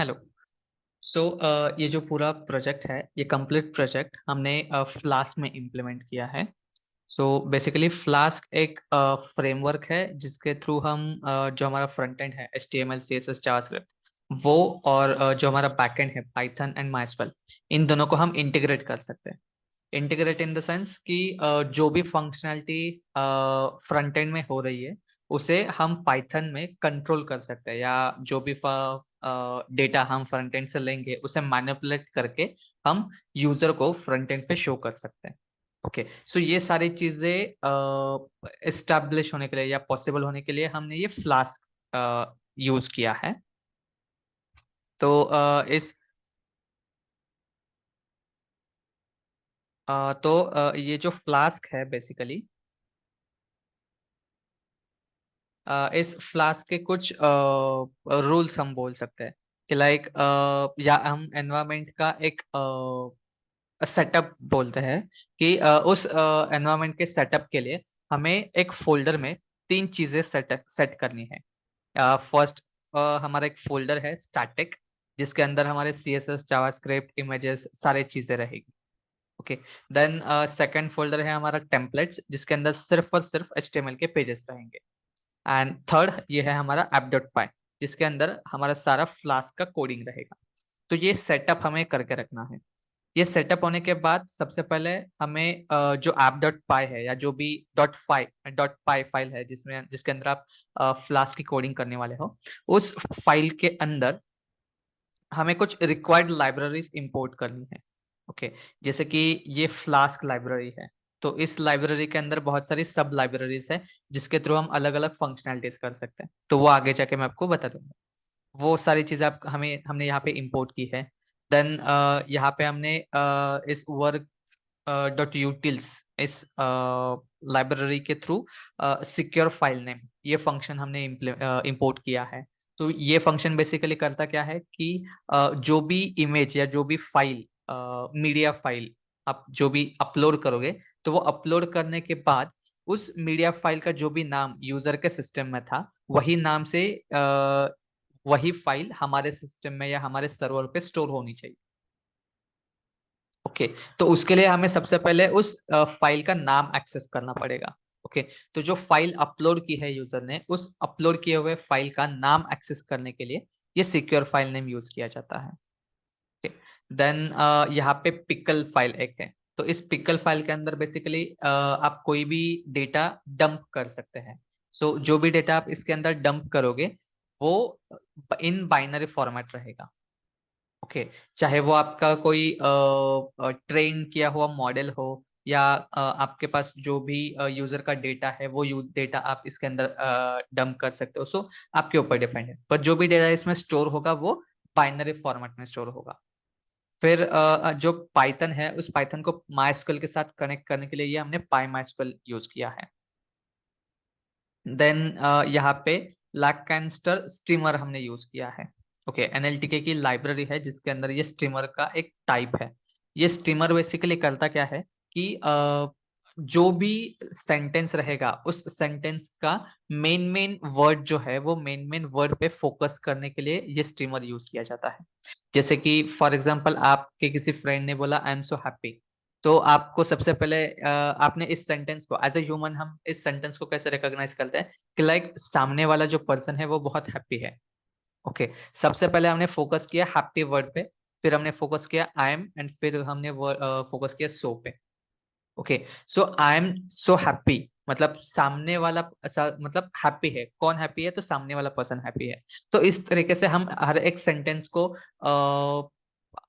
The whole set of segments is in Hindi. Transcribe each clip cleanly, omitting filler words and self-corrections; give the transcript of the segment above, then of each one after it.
हेलो। सो ये जो पूरा प्रोजेक्ट है, ये कंप्लीट प्रोजेक्ट हमने फ्लास्क में इम्प्लीमेंट किया है। सो बेसिकली फ्लास्क एक फ्रेमवर्क है जिसके थ्रू हम जो हमारा फ्रंट एंड है HTML CSS जावास्क्रिप्ट वो और जो हमारा बैकएंड है पाइथन एंड माइस्क्वेल, इन दोनों को हम इंटीग्रेट कर सकते हैं। इंटीग्रेट इन द सेंस कि जो भी फंक्शनैलिटी फ्रंट एंड में हो रही है उसे हम पाइथन में कंट्रोल कर सकते हैं, या जो भी डेटा हम फ्रंट एंड से लेंगे उसे मैनिपुलेट करके हम यूजर को फ्रंट एंड पे शो कर सकते हैं। ओके, सो ये सारी चीजें एस्टैब्लिश होने के लिए या पॉसिबल होने के लिए हमने ये फ्लास्क यूज किया है। तो इस ये जो फ्लास्क है बेसिकली, इस फ्लास्क के कुछ रूल्स हम बोल सकते हैं कि लाइक या हम एनवायरनमेंट का एक सेटअप बोलते हैं कि उस एनवायरनमेंट के सेटअप के लिए हमें एक फोल्डर में तीन चीजें सेट करनी है। फर्स्ट, हमारा एक फोल्डर है स्टैटिक, जिसके अंदर हमारे CSS जावास्क्रिप्ट इमेजेस सारे चीजें रहेगी। ओके, देन सेकंड फोल्डर है हमारा टेम्पलेट्स, जिसके अंदर सिर्फ और सिर्फ HTML के पेजेस रहेंगे। एंड थर्ड ये है हमारा app.py, जिसके अंदर हमारा सारा फ्लास्क का कोडिंग रहेगा। तो ये सेटअप हमें करके रखना है। ये सेटअप होने के बाद सबसे पहले हमें जो app.py है या जो भी .py फाइल है जिसके अंदर आप फ्लास्क की कोडिंग करने वाले हो, उस फाइल के अंदर हमें कुछ रिक्वायर्ड लाइब्रेरीज इंपोर्ट करनी है। ओके, जैसे कि ये फ्लास्क लाइब्रेरी है, तो इस लाइब्रेरी के अंदर बहुत सारी सब लाइब्रेरीज है जिसके थ्रू हम अलग अलग फंक्शनैलिटीज कर सकते हैं। तो वो आगे जाके मैं आपको बता दूंगा। वो सारी चीजें आप हमने यहाँ पे इंपोर्ट की है। देन यहाँ पे हमने इस वर्क .utils इस लाइब्रेरी के थ्रू सिक्योर फाइल नेम ये फंक्शन हमने इंपोर्ट किया है। तो ये फंक्शन बेसिकली करता क्या है कि जो भी इमेज या जो भी फाइल, मीडिया फाइल आप जो भी अपलोड करोगे, तो वो अपलोड करने के बाद उस मीडिया फाइल का जो भी नाम यूजर के सिस्टम में था, वही नाम से वही फाइल हमारे सिस्टम में या हमारे सर्वर पे स्टोर होनी चाहिए। ओके, तो उसके लिए हमें सबसे पहले उस फाइल का नाम एक्सेस करना पड़ेगा। ओके, तो जो फाइल अपलोड की है यूजर ने, उस अपलोड किए हुए फाइल का नाम एक्सेस करने के लिए ये सिक्योर फाइल नेम यूज किया जाता है। ओके, देन यहाँ पे पिकल फाइल एक है। तो इस पिकल फाइल के अंदर बेसिकली आप कोई भी डेटा डंप कर सकते हैं। सो जो भी डेटा आप इसके अंदर डंप करोगे वो इन बाइनरी फॉर्मेट रहेगा। ओके, चाहे वो आपका कोई ट्रेन किया हुआ मॉडल हो या आपके पास जो भी यूजर का डेटा है वो डेटा आप इसके अंदर डंप कर सकते हो। सो आपके ऊपर डिपेंड है, पर जो भी डेटा इसमें स्टोर होगा वो बाइनरी फॉर्मेट में स्टोर होगा। फिर जो पाइथन है, उस पाइथन को माइस्क्ल के साथ कनेक्ट करने के लिए ये हमने पाई यूज किया है। देन यहाँ पे लैकैन्स्टर स्ट्रीमर हमने यूज किया है। ओके, NLTK की लाइब्रेरी है जिसके अंदर ये स्ट्रीमर का एक टाइप है। ये स्ट्रीमर बेसिकली करता क्या है कि जो भी सेंटेंस रहेगा उस सेंटेंस का मेन मेन वर्ड जो है वो मेन मेन वर्ड पे फोकस करने के लिए ये स्ट्रीमर यूज किया जाता है। जैसे कि फॉर एग्जांपल आपके किसी फ्रेंड ने बोला आई एम सो हैप्पी, तो आपको सबसे पहले आपने इस सेंटेंस को एज ए ह्यूमन, हम इस सेंटेंस को कैसे रिकॉग्नाइज करते हैं कि लाइक सामने वाला जो पर्सन है वो बहुत हैप्पी है। ओके, सबसे पहले हमने फोकस किया हैप्पी वर्ड पे, फिर हमने फोकस किया आई एम, एंड फिर हमने फोकस किया सो पे। Okay, so I am so happy मतलब सामने वाला मतलब हैप्पी है। कौन हैप्पी है? तो सामने वाला पर्सन हैप्पी है। तो इस तरीके से हम हर एक सेंटेंस को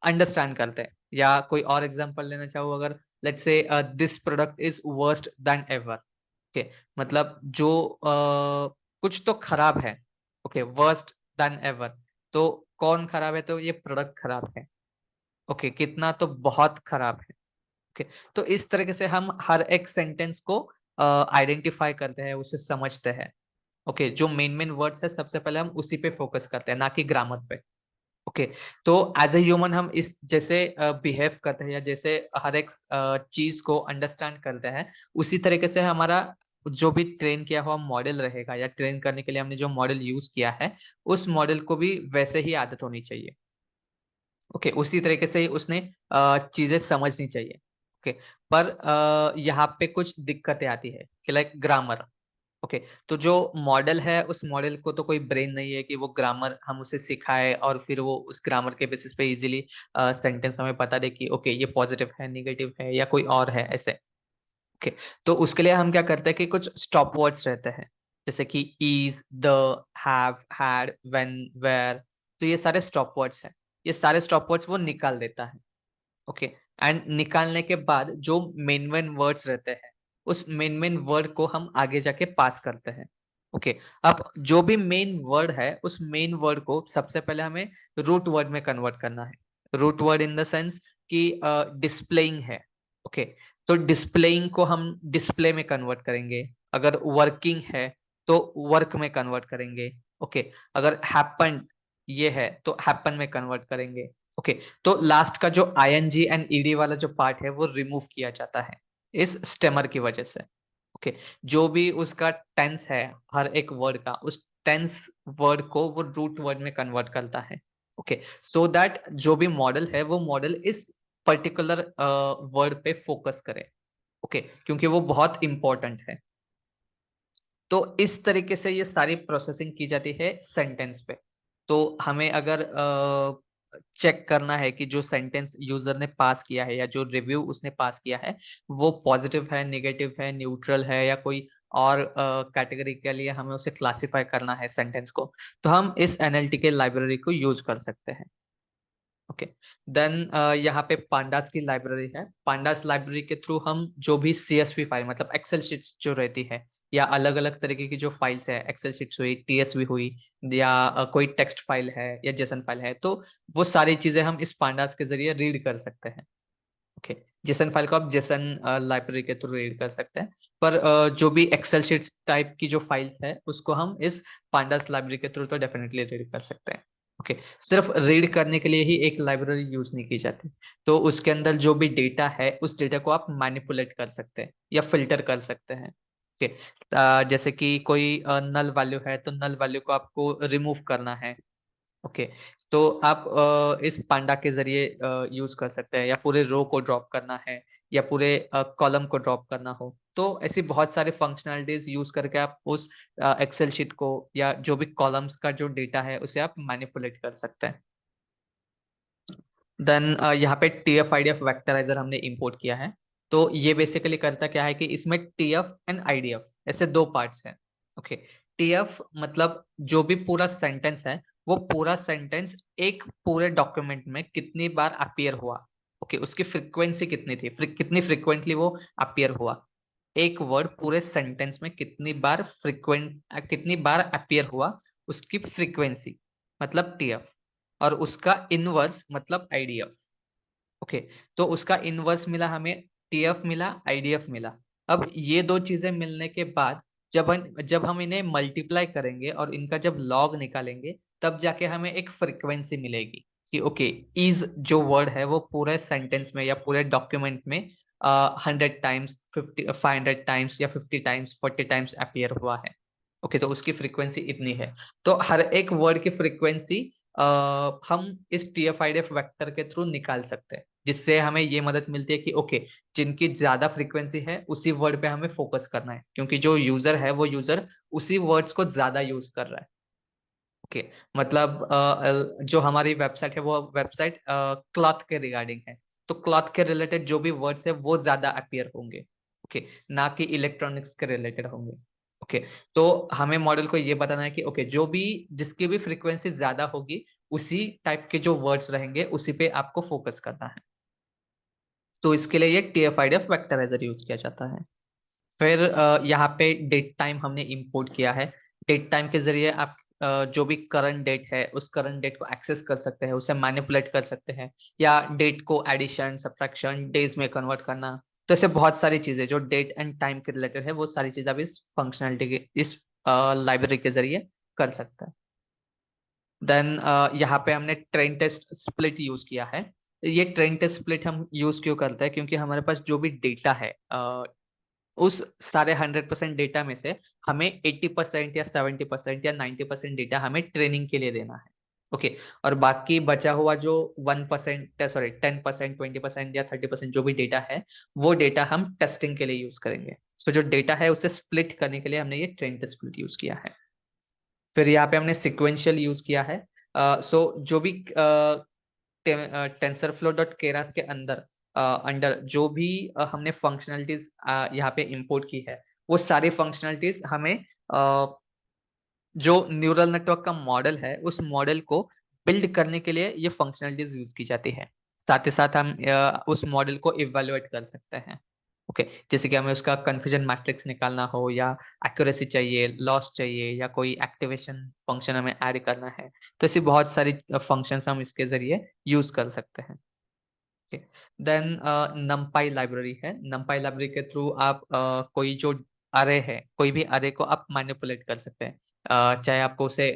अंडरस्टैंड करते हैं। या कोई और एग्जांपल लेना चाहो अगर, let's say this product is worst then ever. Okay, मतलब जो कुछ तो खराब है। ओके, वर्स्ट देन एवर, तो कौन खराब है? तो ये प्रोडक्ट खराब है। ओके, कितना? तो बहुत खराब है। ओके, तो इस तरीके से हम हर एक सेंटेंस को आइडेंटिफाई करते हैं, उसे समझते हैं। ओके, जो मेन मेन वर्ड्स है सबसे पहले हम उसी पे फोकस करते हैं, ना कि ग्रामर पे। ओके, तो एज ए ह्यूमन हम इस जैसे बिहेव करते हैं या जैसे हर एक चीज को अंडरस्टैंड करते हैं, उसी तरीके से हमारा जो भी ट्रेन किया हुआ मॉडल रहेगा या ट्रेन करने के लिए हमने जो मॉडल यूज किया है उस मॉडल को भी वैसे ही आदत होनी चाहिए। ओके, उसी तरीके से ही उसने चीजें समझनी चाहिए। ओके, पर यहाँ पे कुछ दिक्कतें आती है कि लाइक ग्रामर। ओके, तो जो मॉडल है उस मॉडल को तो कोई ब्रेन नहीं है कि वो ग्रामर हम उसे सिखाए और फिर वो उस ग्रामर के बेसिस पे इजीली सेंटेंस हमें बता दे कि ओके ये पॉजिटिव है, नेगेटिव है या कोई और है ऐसे। ओके, तो उसके लिए हम क्या करते हैं कि कुछ स्टॉप वर्ड्स रहते हैं, जैसे कि is, the, have, had, when, where. तो ये सारे स्टॉप वर्ड्स हैं, ये सारे स्टॉप वर्ड्स वो निकाल देता है। ओके, एंड निकालने के बाद जो मेन वर्ड्स रहते हैं उस मेन वर्ड को हम आगे जाके पास करते हैं। ओके, अब जो भी मेन वर्ड है उस मेन वर्ड को सबसे पहले हमें रूट वर्ड में कन्वर्ट करना है। Root word in the sense कि डिस्प्लेइंग है। ओके, तो डिस्प्लेइंग को हम डिस्प्ले में कन्वर्ट करेंगे। अगर वर्किंग है तो वर्क में कन्वर्ट करेंगे। ओके, अगर हैपन ये है तो हैपन में कन्वर्ट करेंगे। ओके, तो लास्ट का जो आईएनजी एंड ईडी वाला जो पार्ट है वो रिमूव किया जाता है इस स्टेमर की वजह से। ओके, जो भी उसका टेंस है हर एक वर्ड का, उस टेंस वर्ड को वो रूट वर्ड में कन्वर्ट करता है। ओके, सो दैट जो भी मॉडल है वो मॉडल इस पर्टिकुलर वर्ड पे फोकस करे। ओके, क्योंकि वो बहुत इंपॉर्टेंट है। तो इस तरीके से ये सारी प्रोसेसिंग की जाती है सेंटेंस पे। तो हमें अगर चेक करना है कि जो सेंटेंस यूजर ने पास किया है या जो रिव्यू उसने पास किया है वो पॉजिटिव है, नेगेटिव है, न्यूट्रल है या कोई और कैटेगरी के लिए हमें उसे क्लासिफाई करना है सेंटेंस को, तो हम इस एनएलटीके लाइब्रेरी को यूज कर सकते हैं। ओके, देन यहाँ पे पांडास की लाइब्रेरी है। पांडास लाइब्रेरी के थ्रू हम जो भी सीएसवी फाइल मतलब एक्सेल शीट्स जो रहती है या अलग अलग तरीके की जो फाइल्स है, एक्सेल शीट्स हुई, टीएसवी हुई या कोई टेक्स्ट फाइल है या जेसन फाइल है, तो वो सारी चीजें हम इस पांडास के जरिए रीड कर सकते हैं। ओके, जेसन फाइल को आप जेसन लाइब्रेरी के थ्रू रीड कर सकते हैं, पर जो भी एक्सेल शीट्स टाइप की जो फाइल्स है उसको हम इस पांडास लाइब्रेरी के थ्रू तो डेफिनेटली रीड कर सकते हैं। ओके, सिर्फ रीड करने के लिए ही एक लाइब्रेरी यूज नहीं की जाती। तो उसके अंदर जो भी डेटा है उस डेटा को आप मैनिपुलेट कर सकते हैं या फिल्टर कर सकते हैं। ओके, जैसे कि कोई नल वैल्यू है तो नल वैल्यू को आपको रिमूव करना है। ओके, तो आप इस पांडा के जरिए यूज कर सकते हैं, या पूरे रो को ड्रॉप करना है या पूरे कॉलम को ड्रॉप करना हो, तो ऐसी बहुत सारे फंक्शनलिटीज यूज करके आप उस एक्सेल शीट को या जो भी कॉलम्स का जो डेटा है उसे आप मैनिपुलेट कर सकते हैं। देन यहाँ पे टीएफ आईडीएफ वेक्टराइजर हमने इंपोर्ट किया है। तो ये बेसिकली करता क्या है कि इसमें टीएफ एंड आईडीएफ ऐसे दो पार्ट्स हैं। ओके, टीएफ मतलब जो भी पूरा सेंटेंस है वो पूरा सेंटेंस एक पूरे डॉक्यूमेंट में कितनी बार अपीयर हुआ। ओके, उसकी फ्रीक्वेंसी कितनी थी, कितनी फ्रीक्वेंटली वो अपीयर हुआ। एक वर्ड पूरे सेंटेंस में कितनी बार अपीयर हुआ, उसकी फ्रीक्वेंसी मतलब टीएफ, और उसका इनवर्स मतलब आईडीएफ। ओके, तो उसका इनवर्स मिला हमें, टीएफ मिला, आईडीएफ मिला। अब ये दो चीजें मिलने के बाद जब हम इन्हें मल्टीप्लाई करेंगे और इनका जब लॉग निकालेंगे तब जाके हमें एक फ्रीक्वेंसी मिलेगी कि ओके, इज जो वर्ड है वो पूरे सेंटेंस में या पूरे डॉक्यूमेंट में 100 टाइम्स, 500 टाइम्स या 50 टाइम्स, 40 टाइम्स अपीयर हुआ है। ओके, तो उसकी फ्रीक्वेंसी इतनी है। तो हर एक वर्ड की फ्रीक्वेंसी हम इस टीएफ-आईडीएफ वेक्टर के थ्रू निकाल सकते हैं, जिससे हमें ये मदद मिलती है कि ओके, जिनकी ज्यादा फ्रीक्वेंसी है उसी वर्ड पे हमें फोकस करना है, क्योंकि जो यूजर है वो यूजर उसी वर्ड्स को ज्यादा यूज कर रहा है। ओके, मतलब जो हमारी वेबसाइट है वो वेबसाइट क्लॉथ के रिगार्डिंग है, तो क्लॉथ के रिलेटेड जो भी वर्ड्स है वो ज्यादा अपीयर होंगे। ओके, ना कि इलेक्ट्रॉनिक्स के रिलेटेड होंगे। ओके, तो हमें मॉडल को ये बताना है कि ओके, जो भी जिसकी भी फ्रीक्वेंसी ज्यादा होगी उसी टाइप के जो वर्ड्स रहेंगे उसी पे आपको फोकस करना है। तो इसके लिए ये टीएफ-आईडीएफ वेक्टराइजर यूज किया जाता है। फिर यहाँ पे डेट टाइम हमने इंपोर्ट किया है। डेट टाइम के जरिए आप जो भी करंट डेट है उस करंट डेट को एक्सेस कर सकते हैं, उसे मैनिपुलेट कर सकते हैं, या डेट को एडिशन, सब्ट्रैक्शन, डेज में कन्वर्ट करना। तो ऐसे बहुत सारी चीजें जो डेट एंड टाइम के रिलेटेड है वो सारी चीजें आप इस फंक्शनलिटी के इस लाइब्रेरी के जरिए कर सकते हैं। देन यहाँ पे हमने ट्रेन टेस्ट स्प्लिट यूज किया है। ये ट्रेन टेस्ट स्प्लिट हम यूज क्यों करते हैं, क्योंकि हमारे पास जो भी डेटा है उस सारे 100% डेटा में से हमें 80% या 70% या 90% डेटा हमें ट्रेनिंग के लिए देना है। ओके, और बाकी बचा हुआ जो 1%, सॉरी 10%, 20% या 30% जो भी डेटा है, वो डेटा हम टेस्टिंग के लिए यूज करेंगे। सो जो डेटा है उसे स्प्लिट करने के लिए हमने ये ट्रेन टेस्ट स्प्लिट यूज किया है। फिर यहाँ पे हमने सिक्वेंशियल यूज किया है। सो जो भी टेंसरफ्लो डॉट केरास के अंदर जो भी हमने फंक्शनलिटीज यहाँ पे इंपोर्ट की है, वो सारी फंक्शनलिटीज हमें जो न्यूरल नेटवर्क का मॉडल है उस मॉडल को बिल्ड करने के लिए ये फंक्शनलिटीज यूज की जाती है। साथ ही साथ हम उस मॉडल को इवेलुएट कर सकते हैं। ओके, जैसे कि हमें उसका कंफ्यूजन मैट्रिक्स निकालना हो, या एक्यूरेसी चाहिए, लॉस चाहिए, या कोई एक्टिवेशन फंक्शन हमें ऐड करना है, तो ऐसी बहुत सारी फंक्शंस हम इसके जरिए यूज कर सकते हैं। देन numpy लाइब्रेरी है। numpy लाइब्रेरी के थ्रू आप कोई जो अरे है, कोई भी अरे को आप मैनिपुलेट कर सकते हैं। चाहे आपको उसे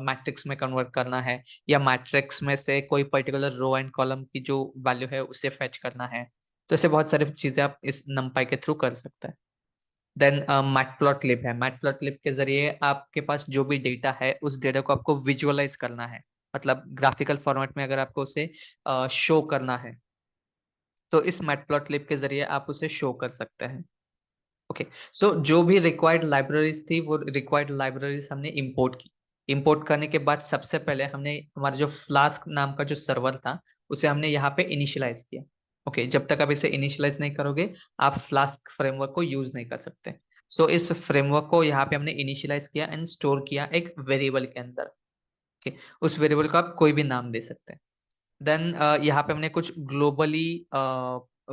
मैट्रिक्स में कन्वर्ट करना है, या मैट्रिक्स में से कोई पर्टिकुलर रो एंड कॉलम की जो वैल्यू है उसे फेच करना है, तो ऐसे बहुत सारी चीजें आप इस numpy के थ्रू कर सकते हैं। देन मैटप्लॉटलिब है। मैटप्लॉटलिब के जरिए आपके पास जो भी डेटा है उस डेटा को आपको विजुअलाइज करना है, मतलब ग्राफिकल फॉर्मेट में अगर आपको उसे शो करना है, तो इस मैटप्लॉटलिब के जरिए आप उसे शो कर सकते हैं। ओके, सो जो भी रिक्वायर्ड लाइब्रेरीज थी वो रिक्वायर्ड लाइब्रेरीज हमने इंपोर्ट की। इंपोर्ट करने के बाद सबसे पहले हमने हमारा जो फ्लास्क नाम का जो सर्वर था उसे हमने यहाँ पे इनिशियलाइज किया। ओके, जब तक आप इसे इनिशियलाइज नहीं करोगे आप फ्लास्क फ्रेमवर्क को यूज नहीं कर सकते। सो इस फ्रेमवर्क को यहाँ पे हमने इनिशियलाइज किया एंड स्टोर किया एक वेरिएबल के अंदर। ओके, उस वेरिएबल को आप कोई भी नाम दे सकते हैं। देन यहाँ पे हमने कुछ ग्लोबली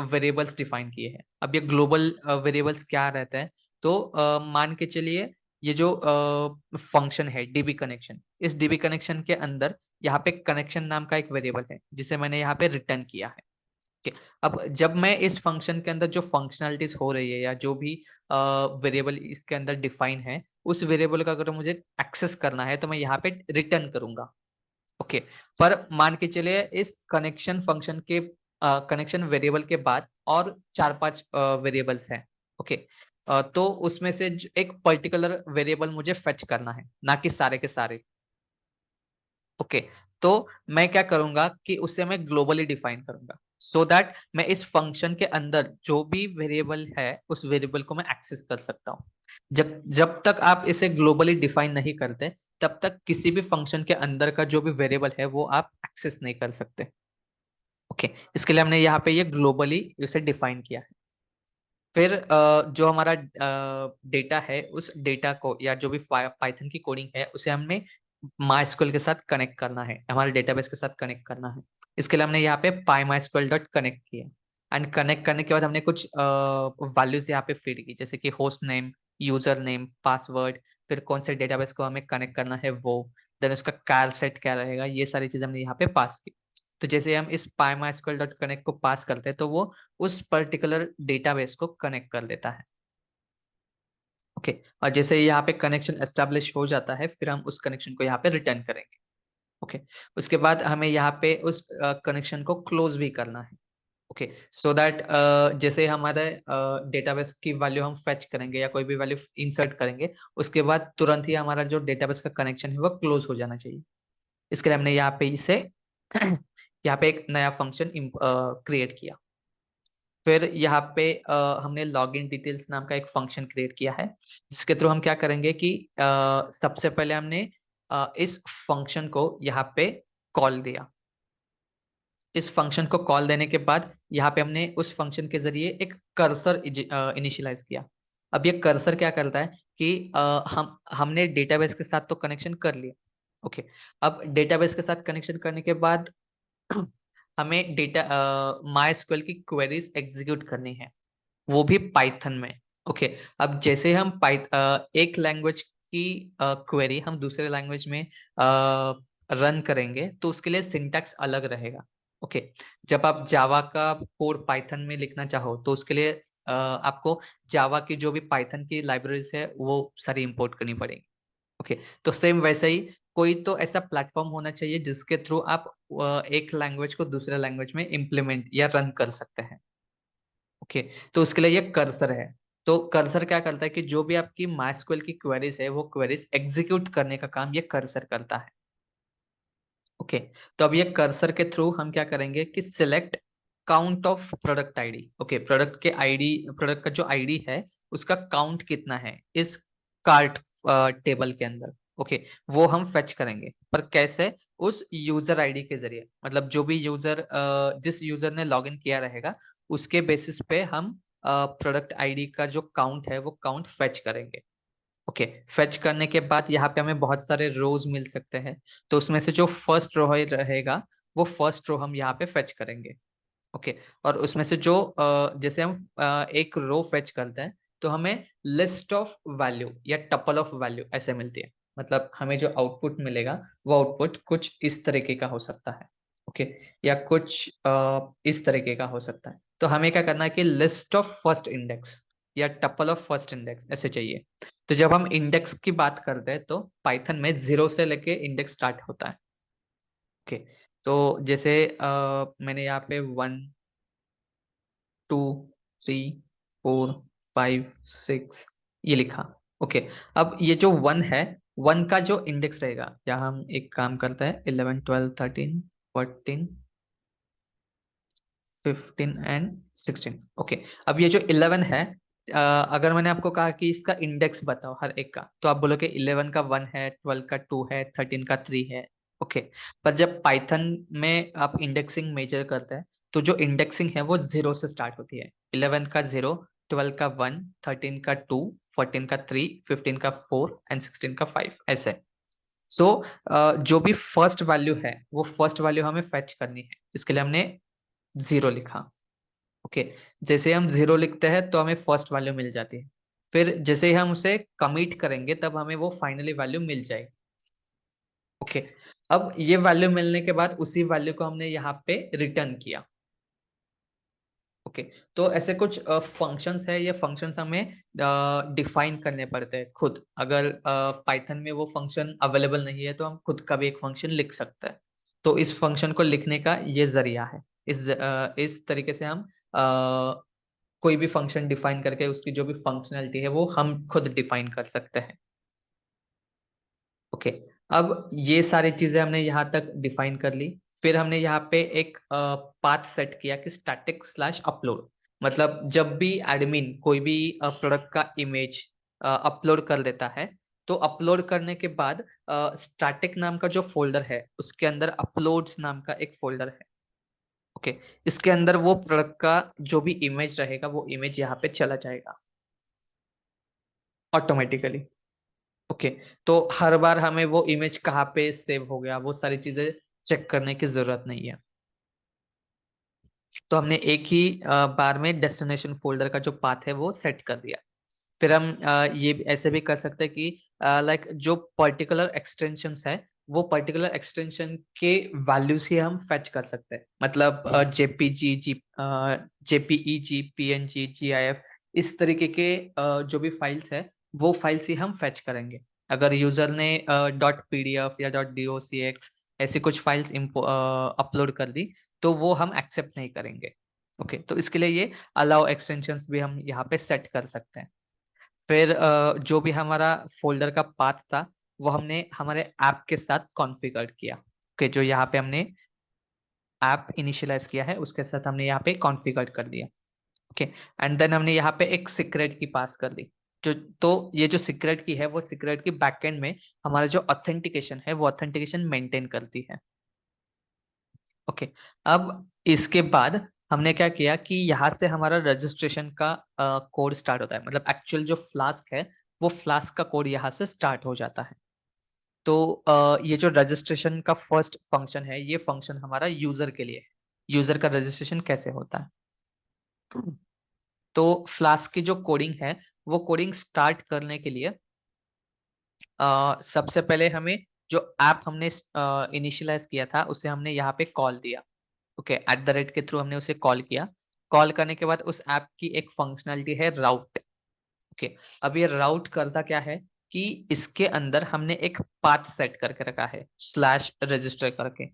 वेरिएबल्स डिफाइन किए हैं। अब ये ग्लोबल वेरिएबल्स क्या रहते हैं, तो मान के चलिए ये जो फंक्शन है डीबी कनेक्शन, इस डीबी कनेक्शन के अंदर यहाँ पे कनेक्शन नाम का एक वेरिएबल है जिसे मैंने यहाँ पे रिटर्न किया है। ठीक है, अब जब मैं इस फंक्शन के अंदर जो फंक्शनलिटीज हो रही है या जो भी वेरिएबल इसके अंदर डिफाइन है, उस वेरिएबल का अगर मुझे एक्सेस करना है तो मैं यहाँ पे रिटर्न करूंगा। ओके, पर मान के चलिए इस कनेक्शन फंक्शन के कनेक्शन वेरिएबल के बाद और 4-5 वेरिएबल्स हैं। ओके, तो उसमें से एक पर्टिकुलर वेरिएबल मुझे फेच करना है, ना कि सारे के सारे। ओके, तो मैं क्या करूंगा कि उसे मैं ग्लोबली डिफाइन करूंगा, सो दैट मैं इस फंक्शन के अंदर जो भी वेरिएबल है उस वेरिएबल को मैं एक्सेस कर सकता हूँ। जब जब तक आप इसे ग्लोबली डिफाइन नहीं करते, तब तक किसी भी फंक्शन के अंदर का जो भी वेरिएबल है वो आप एक्सेस नहीं कर सकते। ओके, इसके लिए हमने यहाँ पे ये ग्लोबली इसे डिफाइन किया है। फिर जो हमारा डेटा है उस डेटा को या जो भी पाइथन की कोडिंग है उसे हमने MySQL के साथ कनेक्ट करना है, हमारे डेटाबेस के साथ कनेक्ट करना है। इसके लिए हमने यहाँ पे pymysql डॉट कनेक्ट किया, एंड कनेक्ट करने के बाद हमने कुछ वैल्यूज यहाँ पे फीड की, जैसे कि host name, user name, password, फिर कौन से डेटाबेस को हमें कनेक्ट करना है वो, देन उसका कार सेट क्या रहेगा, ये सारी चीजें हमने यहाँ पे पास की। तो जैसे हम इस pymysql डॉट कनेक्ट को पास करते हैं तो वो उस पर्टिकुलर डेटाबेस को कनेक्ट कर लेता है। ओके, और जैसे यहाँ पे कनेक्शन एस्टेब्लिश हो जाता है फिर हम उस कनेक्शन को यहाँ पे रिटर्न करेंगे। ओके, उसके बाद हमें यहाँ पे उस कनेक्शन को क्लोज भी करना है। ओके, सो दैट जैसे हमारे डेटाबेस की वैल्यू हम फेच करेंगे या कोई भी वैल्यू इंसर्ट करेंगे, उसके बाद तुरंत ही हमारा जो डेटाबेस का कनेक्शन है वो क्लोज हो जाना चाहिए। इसके लिए हमने यहाँ पे इसे यहाँ पे एक नया फंक्शन क्रिएट किया। फिर यहाँ पे हमने लॉगिन डिटेल्स नाम का एक फंक्शन क्रिएट किया है, जिसके थ्रू हम क्या करेंगे कि सबसे पहले हमने इस फंक्शन को यहाँ पे कॉल दिया। इस फंक्शन को कॉल देने के बाद यहाँ पे हमने उस फंक्शन के जरिए एक कर्सर इनिशियलाइज किया। अब ये कर्सर क्या करता है कि हमने डेटाबेस के साथ तो कनेक्शन कर लिया। ओके, अब डेटाबेस के साथ कनेक्शन करने के बाद हमें डेटा MySQL की क्वेरीज एग्जीक्यूट करनी है, वो भी पाइथन में। ओके, अब जैसे हम एक लैंग्वेज की क्वेरी हम दूसरे लैंग्वेज में रन करेंगे तो उसके लिए सिंटैक्स अलग रहेगा। ओके, जब आप जावा का कोड पाइथन में लिखना चाहो तो उसके लिए आपको जावा की जो भी पाइथन की लाइब्रेरीज है वो सारी इंपोर्ट करनी पड़ेगी। ओके, तो सेम वैसे ही कोई तो ऐसा प्लेटफॉर्म होना चाहिए जिसके थ्रू आप एक लैंग्वेज को दूसरे लैंग्वेज में इम्प्लीमेंट या रन कर सकते हैं। ओके, तो उसके लिए ये कर्सर है। तो कर्सर क्या करता है कि जो भी आपकी MySQL की क्वेरीज है वो क्वेरीज एग्जीक्यूट करने का काम ये कर्सर करता है। ओके, तो अब ये कर्सर के थ्रू हम क्या करेंगे कि select count of product ID. Okay, product के आईडी, प्रोडक्ट का जो आईडी है उसका काउंट कितना है इस कार्ट टेबल के अंदर। ओके, वो हम फेच करेंगे, पर कैसे? उस यूजर आईडी के जरिए, मतलब जो भी यूजर जिस यूजर ने लॉगिन किया रहेगा उसके बेसिस पे हम प्रोडक्ट आईडी का जो काउंट है वो काउंट फेच करेंगे। ओके, फेच करने के बाद यहाँ पे हमें बहुत सारे रोज मिल सकते हैं, तो उसमें से जो फर्स्ट रो रहेगा वो फर्स्ट रो हम यहाँ पे फेच करेंगे। ओके, और उसमें से जो जैसे हम एक रो फेच करते हैं तो हमें लिस्ट ऑफ वैल्यू या टपल ऑफ वैल्यू ऐसे मिलती है। मतलब हमें जो आउटपुट मिलेगा वो आउटपुट कुछ इस तरीके का हो सकता है। ओके, या कुछ इस तरीके का हो सकता है। तो हमें क्या करना है कि लिस्ट ऑफ फर्स्ट इंडेक्स या टपल ऑफ फर्स्ट इंडेक्स ऐसे चाहिए। तो जब हम इंडेक्स की बात करते हैं तो पाइथन में 0 से लेके इंडेक्स स्टार्ट होता है। ओके, तो जैसे मैंने यहाँ पे 1 2 3 4 5 6 ये लिखा। ओके, अब ये जो 1 है, 1 का जो इंडेक्स रहेगा, या हम एक काम करते हैं 11 12 13 14 15 एंड 16। ओके, अब ये जो 11 है, अगर मैंने आपको कहा कि इसका इंडेक्स बताओ हर एक का, तो आप बोलोगे 11 का 1 है, 12 का 2 है, 13 का 3 है। ओके, पर जब पाइथन में आप इंडेक्सिंग मेजर करते हैं तो जो इंडेक्सिंग है वो 0 से स्टार्ट होती है। 11 का 0, 12 का 1, 13 का 2, 14 का 3, 15 का 4 एंड 16 का 5 ऐसे। सो जो भी फर्स्ट वैल्यू है वो फर्स्ट वैल्यू हमें फेच करनी है, इसके लिए हमने 0 लिखा। ओके, जैसे हम 0 लिखते हैं तो हमें फर्स्ट वैल्यू मिल जाती है। फिर जैसे ही हम उसे कमिट करेंगे तब हमें वो फाइनली वैल्यू मिल जाएगी। ओके, अब ये वैल्यू मिलने के बाद उसी वैल्यू को हमने यहाँ पे रिटर्न किया। ओके, तो ऐसे कुछ फंक्शंस है, ये फंक्शंस हमें डिफाइन करने पड़ते हैं खुद। अगर पाइथन में वो फंक्शन अवेलेबल नहीं है तो हम खुद का भी एक फंक्शन लिख सकते हैं। तो इस फंक्शन को लिखने का ये जरिया है। इस तरीके से हम कोई भी फंक्शन डिफाइन करके उसकी जो भी फंक्शनैलिटी है वो हम खुद डिफाइन कर सकते हैं। ओके, अब ये सारी चीजें हमने यहाँ तक डिफाइन कर ली। फिर हमने यहाँ पे एक पाथ सेट किया कि स्टैटिक स्लैश अपलोड। मतलब जब भी एडमिन कोई भी प्रोडक्ट का इमेज अपलोड कर देता है तो अपलोड करने के बाद स्टैटिक नाम का जो फोल्डर है उसके अंदर अपलोड्स नाम का एक फोल्डर है। ओके, इसके अंदर वो प्रोडक्ट का जो भी इमेज रहेगा वो इमेज यहाँ पे चला जाएगा ऑटोमेटिकली। ओके, तो हर बार हमें वो इमेज कहाँ पे सेव हो गया वो सारी चीजें चेक करने की जरूरत नहीं है। तो हमने एक ही बार में डेस्टिनेशन फोल्डर का जो पाथ है वो सेट कर दिया। फिर हम ये ऐसे भी कर सकते हैं कि लाइक जो पर्टिकुलर एक्सटेंशंस है वो पर्टिकुलर एक्सटेंशन के वैल्यूज ही हम फेच कर सकते हैं। मतलब जेपीजी जी जेपीईजी पीएनजी जीआईएफ इस तरीके के जो भी फाइल्स है वो फाइल्स ही हम फेच करेंगे। अगर यूजर ने डॉट पीडीएफ या डॉट डॉक्स ऐसी कुछ फाइल्स अपलोड कर दी तो वो हम एक्सेप्ट नहीं करेंगे। ओके, तो इसके लिए ये अलाउ एक्सटेंशंस भी हम यहाँ पे सेट कर सकते हैं। फिर जो भी हमारा फोल्डर का पाथ था वो हमने हमारे ऐप के साथ कॉन्फ़िगर किया। ओके, जो यहाँ पे हमने ऐप इनिशियलाइज किया है उसके साथ हमने यहाँ पे कॉन्फ़िगर कर दिया। ओके, एंड देन हमने यहाँ पे एक सीक्रेट की पास कर दी। जो तो ये जो सीक्रेट की है वो सीक्रेट की बैकएंड में हमारा जो ऑथेंटिकेशन है वो ऑथेंटिकेशन मेंटेन करती है। ओके, अब इसके बाद हमने क्या किया कि यहाँ से हमारा रजिस्ट्रेशन का कोड स्टार्ट होता है। मतलब एक्चुअल जो फ्लास्क है वो फ्लास्क का कोड यहाँ से स्टार्ट हो जाता है। तो ये जो रजिस्ट्रेशन का फर्स्ट फंक्शन है ये फंक्शन हमारा यूजर के लिए है। यूजर का रजिस्ट्रेशन कैसे होता है? तो फ्लास्क की जो कोडिंग है वो कोडिंग स्टार्ट करने के लिए सबसे पहले हमें जो ऐप हमने इनिशियलाइज किया था उसे हमने यहाँ पे कॉल दिया। ओके, एट द रेट के थ्रू हमने उसे कॉल किया। कॉल करने के बाद उस ऐप की एक फंक्शनैलिटी है राउट। ओके, अब ये राउट करता क्या है कि इसके अंदर हमने एक पाथ सेट करके रखा है स्लैश रजिस्टर करके।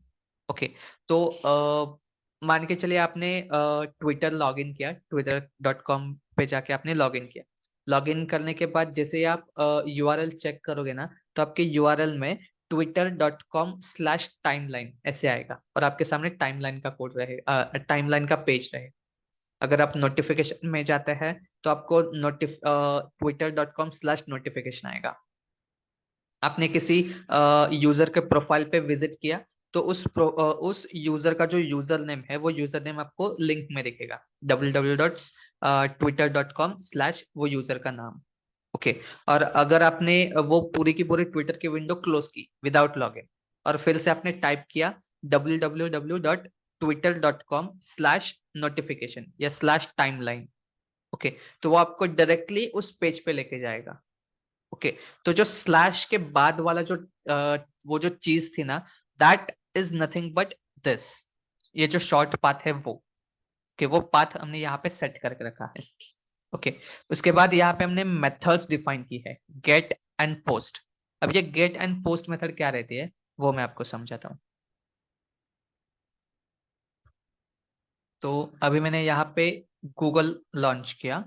ओके, तो मान के चलिए आपने ट्विटर लॉगिन किया, twitter.com पे जाके आपने लॉगिन किया। लॉगिन करने के बाद जैसे ही आप यूआरएल चेक करोगे ना, तो आपके यूआरएल में twitter.com/timeline ऐसे आएगा और आपके सामने टाइमलाइन का कोड रहेगा, टाइमलाइन का पेज रहेगा। अगर आप नोटिफिकेशन में जाते हैं तो आपको twitter.com/notification आएगा। आपने किसी यूजर के प्रोफाइल पे विजिट किया तो उस यूजर का जो यूजर नेम है वो यूजर नेम आपको लिंक में दिखेगा, www.twitter.com/ वो यूजर का नाम। ओके, और अगर आपने वो पूरी की पूरी ट्विटर की विंडो क्लोज की विदाउट लॉगिन और फिर से आपने टाइप किया www.twitter.com/notification या /timeline, ओके, तो वो आपको डायरेक्टली उस पेज पे लेके जाएगा। ओके, तो जो स्लैश के बाद वाला जो वो जो चीज थी ना, that is nothing but this, ये जो शॉर्ट पाथ है वो, कि वो पाथ हमने यहाँ पे सेट करके रखा है। ओके, उसके बाद यहाँ पे हमने मेथड्स डिफाइन की है, गेट एंड पोस्ट। अब ये गेट एंड पोस्ट मेथड क्या रहती है वो मैं आपको समझाता हूँ। तो अभी मैंने यहाँ पे गूगल लॉन्च किया।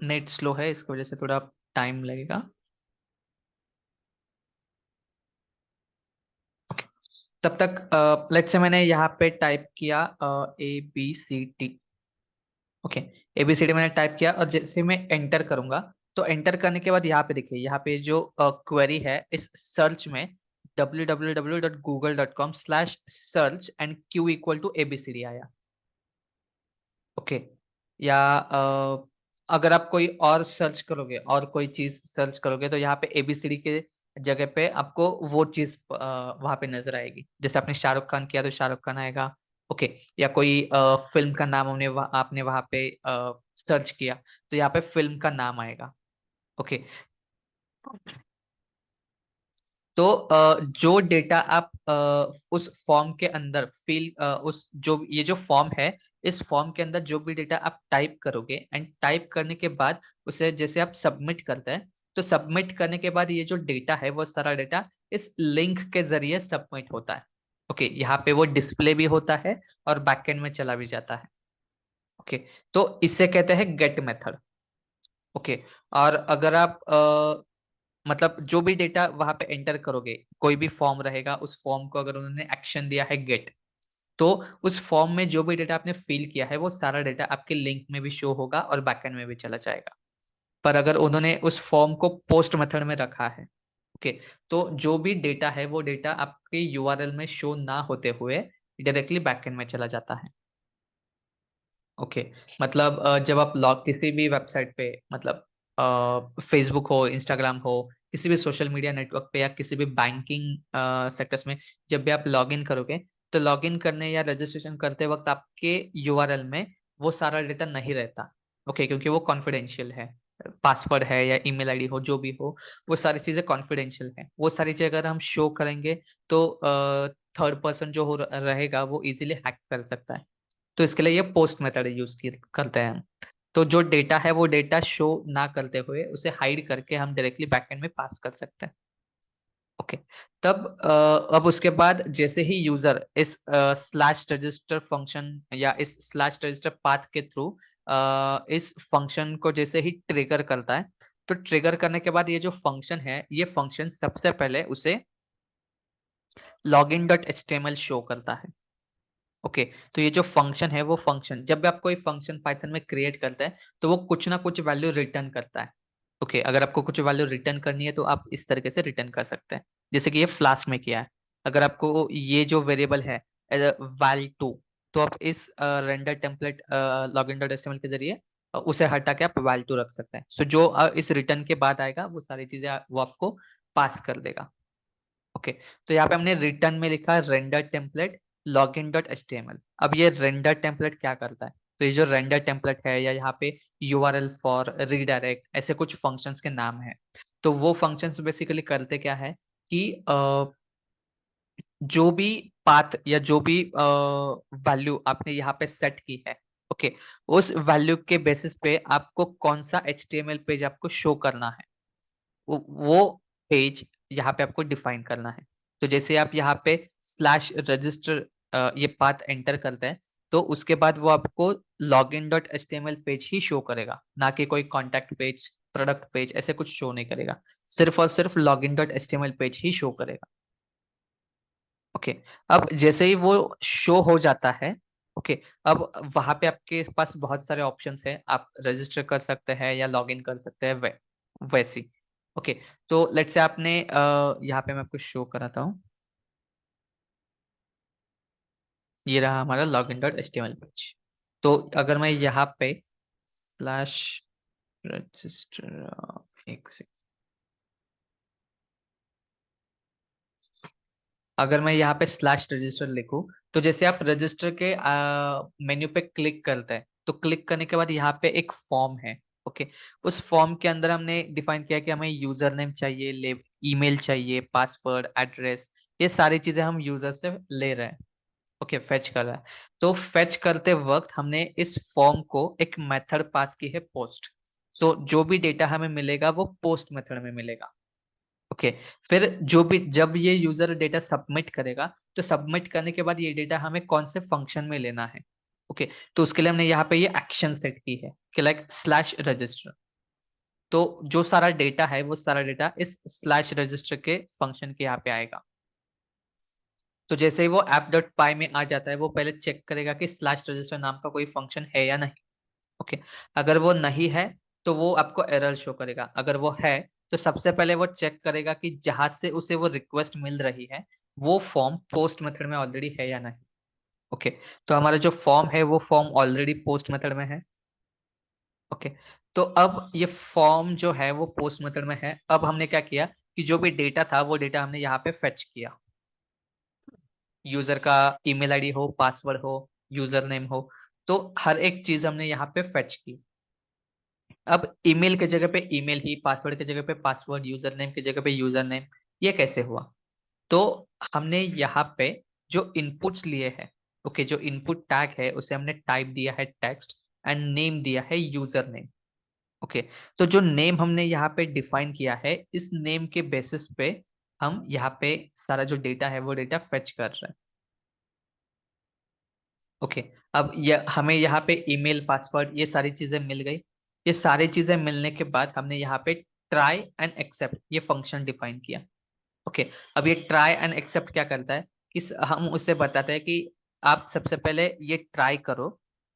नेट स्लो है, इसकी वजह से थोड़ा टाइम लगेगा। ओके, तब तक लेट्स से मैंने यहाँ पे टाइप किया ABCD। ओके, ABCD मैंने टाइप किया और जैसे मैं एंटर करूंगा तो एंटर करने के बाद यहाँ पे देखिए, यहाँ पे जो क्वेरी है इस सर्च में www.google.com/search and Q equal to ABCD आया। ओके, या अगर आप कोई और सर्च करोगे और कोई चीज सर्च करोगे तो यहाँ पे ABCD के जगह पे आपको वो चीज वहां पे नजर आएगी। जैसे आपने शाहरुख खान किया तो शाहरुख खान आएगा। ओके, या कोई फिल्म का नाम आपने वहां पे सर्च किया तो यहाँ पे फिल्म का नाम आएगा। ओके, तो जो डेटा आप उस फॉर्म के अंदर उस जो ये जो फॉर्म है, इस फॉर्म के अंदर जो भी डेटा आप टाइप करोगे एंड टाइप करने के बाद उसे जैसे आप सबमिट करते हैं, तो सबमिट करने के बाद ये जो डेटा है वो सारा डेटा इस लिंक के जरिए सबमिट होता है। ओके, यहाँ पे वो डिस्प्ले भी होता है और बैकएंड में चला भी जाता है। ओके, तो इसे कहते हैं गेट मेथड। ओके, और अगर आप मतलब जो भी डेटा वहां पे एंटर करोगे, कोई भी फॉर्म रहेगा, उस फॉर्म को अगर उन्होंने एक्शन दिया है गेट, तो उस फॉर्म में जो भी डेटा आपने फिल किया है वो सारा डेटा आपके लिंक में भी शो होगा और बैकएंड में भी चला जाएगा। पर अगर उन्होंने उस फॉर्म को पोस्ट मेथड में रखा है, ओके, तो जो भी डेटा है वो डेटा आपके यूआरएल में शो ना होते हुए डायरेक्टली बैकएंड में चला जाता है। ओके, मतलब जब आप लॉग किसी भी वेबसाइट पे, मतलब फेसबुक हो, इंस्टाग्राम हो, किसी भी सोशल मीडिया नेटवर्क पे या किसी भी बैंकिंग सेक्टर्स में जब भी आप लॉग इन करोगे तो लॉग इन करने या रजिस्ट्रेशन करते वक्त आपके यूआरएल में वो सारा डेटा नहीं रहता। ओके, क्योंकि वो कॉन्फिडेंशियल है, पासवर्ड है या ईमेल आईडी हो, जो भी हो, वो सारी चीजें कॉन्फिडेंशियल है। वो सारी चीजें अगर हम शो करेंगे तो थर्ड पर्सन जो रहेगा वो इजीली हैक कर सकता है। तो इसके लिए ये पोस्ट मेथड यूज करते हैं हम। तो जो डेटा है वो डेटा शो ना करते हुए उसे हाइड करके हम डायरेक्टली बैकएंड में पास कर सकते हैं। ओके, तब अब उसके बाद जैसे ही यूजर इस स्लैश रजिस्टर फंक्शन या इस स्लैश रजिस्टर पाथ के थ्रू इस फंक्शन को जैसे ही ट्रिगर करता है, तो ट्रिगर करने के बाद ये जो फंक्शन है, ये फंक्शन सबसे पहले उसे login.html शो करता है। ओके, तो ये जो फंक्शन है वो फंक्शन जब भी आप कोई फंक्शन पाइथन में क्रिएट करते हैं तो वो कुछ ना कुछ वैल्यू रिटर्न करता है। ओके, अगर आपको कुछ वैल्यू रिटर्न करनी है तो आप इस तरीके से रिटर्न कर सकते हैं, जैसे कि ये फ्लास्क में किया है। अगर आपको ये जो वेरिएबल है val2, तो आप इस render template login dot HTML के जरिए उसे हटा के आप val2 रख सकते हैं। सो जो इस रिटर्न के बाद आएगा वो सारी चीजें वो आपको पास कर देगा। ओके, तो यहाँ पे हमने रिटर्न में लिखा render template login dot HTML. अब ये रेंडर टेम्पलेट क्या करता है, तो ये जो रेंडर टेम्पलेट है या यहाँ पे यूआरएल फॉर रीडायरेक्ट ऐसे कुछ फंक्शंस के नाम है। तो वो फंक्शंस बेसिकली करते क्या है कि जो भी पाथ या जो भी वैल्यू आपने यहाँ पे सेट की है, ओके, उस वैल्यू के बेसिस पे आपको कौन सा एचटीएमएल पेज आपको शो करना है, वो पेज यहाँ पे आपको डिफाइन करना है। तो जैसे आप यहाँ पे स्लैश रजिस्टर ये पाथ एंटर करता है तो उसके बाद वो आपको login.html पेज ही शो करेगा, ना कि कोई कॉन्टैक्ट पेज, प्रोडक्ट पेज, ऐसे कुछ शो नहीं करेगा। सिर्फ और सिर्फ login.html पेज ही शो करेगा। ओके, अब जैसे ही वो शो हो जाता है, ओके, अब वहां पे आपके पास बहुत सारे ऑप्शंस हैं, आप रजिस्टर कर सकते हैं या लॉग इन कर सकते हैं वैसी। ओके, तो लेट्स से आपने यहाँ पे मैं आपको शो कराता हूँ, ये रहा हमारा login.html पेज। तो अगर मैं यहाँ पे स्लैश रजिस्टर, एक सेकंड, अगर मैं यहाँ पे स्लैश रजिस्टर लिखूं, तो जैसे आप रजिस्टर के मेन्यू पे क्लिक करते हैं, तो क्लिक करने के बाद यहाँ पे एक फॉर्म है। ओके, उस फॉर्म के अंदर हमने डिफाइन किया कि हमें यूजर नेम चाहिए, ईमेल चाहिए, पासवर्ड, एड्रेस, ये सारी चीजें हम यूजर से ले रहे हैं। ओके, फेच कर रहा है। तो फेच करते वक्त हमने इस फॉर्म को एक मेथड पास की है, पोस्ट। सो जो भी डेटा हमें मिलेगा वो पोस्ट मेथड में मिलेगा। ओके, फिर जो भी जब ये यूजर डेटा सबमिट करेगा, तो सबमिट करने के बाद ये डेटा हमें कौन से फंक्शन में लेना है। ओके, तो उसके लिए हमने यहाँ पे ये एक्शन सेट की है कि लाइक स्लैश रजिस्टर। तो जो सारा डेटा है वो सारा डेटा इस स्लैश रजिस्टर के फंक्शन के यहाँ पे आएगा। तो जैसे ही वो ऐप डॉट पाई में आ जाता है, वो पहले चेक करेगा कि स्लैश रजिस्टर नाम का कोई फंक्शन है या नहीं। ओके, अगर वो नहीं है तो वो आपको एरर शो करेगा। अगर वो है तो सबसे पहले वो चेक करेगा कि जहां से उसे वो रिक्वेस्ट मिल रही है वो फॉर्म पोस्ट मेथड में ऑलरेडी है या नहीं। ओके, तो हमारा जो फॉर्म है वो फॉर्म ऑलरेडी पोस्ट मेथड में है। ओके, तो अब ये फॉर्म जो है वो पोस्ट मेथड में है। अब हमने क्या किया कि जो भी डेटा था वो डेटा हमने यहाँ पे फेच किया। यूजर का ईमेल आईडी हो, पासवर्ड हो, यूजर नेम हो, तो हर एक चीज हमने यहाँ पे फेच की। अब ईमेल के जगह पे ईमेल ही, पासवर्ड के जगह पे पासवर्ड, यूजर नेम की जगह पे यूजर नेम, ये कैसे हुआ? तो हमने यहाँ पे जो इनपुट्स लिए हैं, ओके, जो इनपुट टैग है उसे हमने टाइप दिया है टेक्स्ट, एंड नेम दिया है यूजर नेम। ओके, तो जो नेम हमने यहाँ पे डिफाइन किया है, इस नेम के बेसिस पे हम यहाँ पे सारा जो डेटा है वो डेटा फेच कर रहे हैं। ओके, अब ये हमें यहाँ पे ईमेल, पासवर्ड, ये सारी चीजें मिल गई। ये सारी चीजें मिलने के बाद हमने यहाँ पे ट्राई एंड एक्सेप्ट ये फंक्शन डिफाइन किया। ओके, अब ये ट्राई एंड एक्सेप्ट क्या करता है कि हम उसे बताते हैं कि आप सबसे पहले ये ट्राई करो।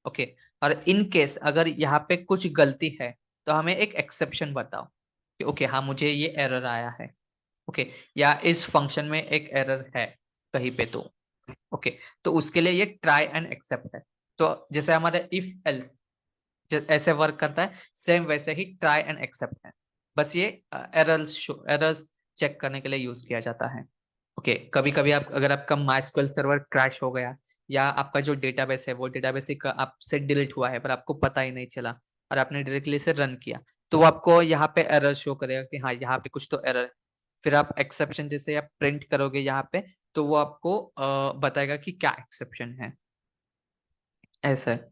ओके, और इन केस अगर यहाँ पे कुछ गलती है तो हमें एक एक्सेप्शन बताओ कि ओके हाँ मुझे ये एरर आया है। ओके, या इस फंक्शन में एक एरर है कहीं पे, तो ओके, तो उसके लिए ये ट्राई एंड एक्सेप्ट है। तो जैसे हमारा इफ एल्स ऐसे वर्क करता है, सेम वैसे ही ट्राई एंड एक्सेप्ट है। बस ये एरर्स चेक करने के लिए यूज किया जाता है। ओके, कभी कभी आप अगर आपका माइस्क्वेल सर्वर क्रैश हो गया, या आपका जो डेटाबेस है वो डेटाबेस आपसे डिलीट हुआ है पर आपको पता ही नहीं चला, और आपने डायरेक्टली इसे रन किया, तो वो आपको यहाँ पे एरर शो करेगा कि हाँ यहाँ पे कुछ तो एरर है। फिर आप एक्सेप्शन जैसे आप प्रिंट करोगे यहाँ पे, तो वो आपको बताएगा कि क्या एक्सेप्शन है। ऐसा है।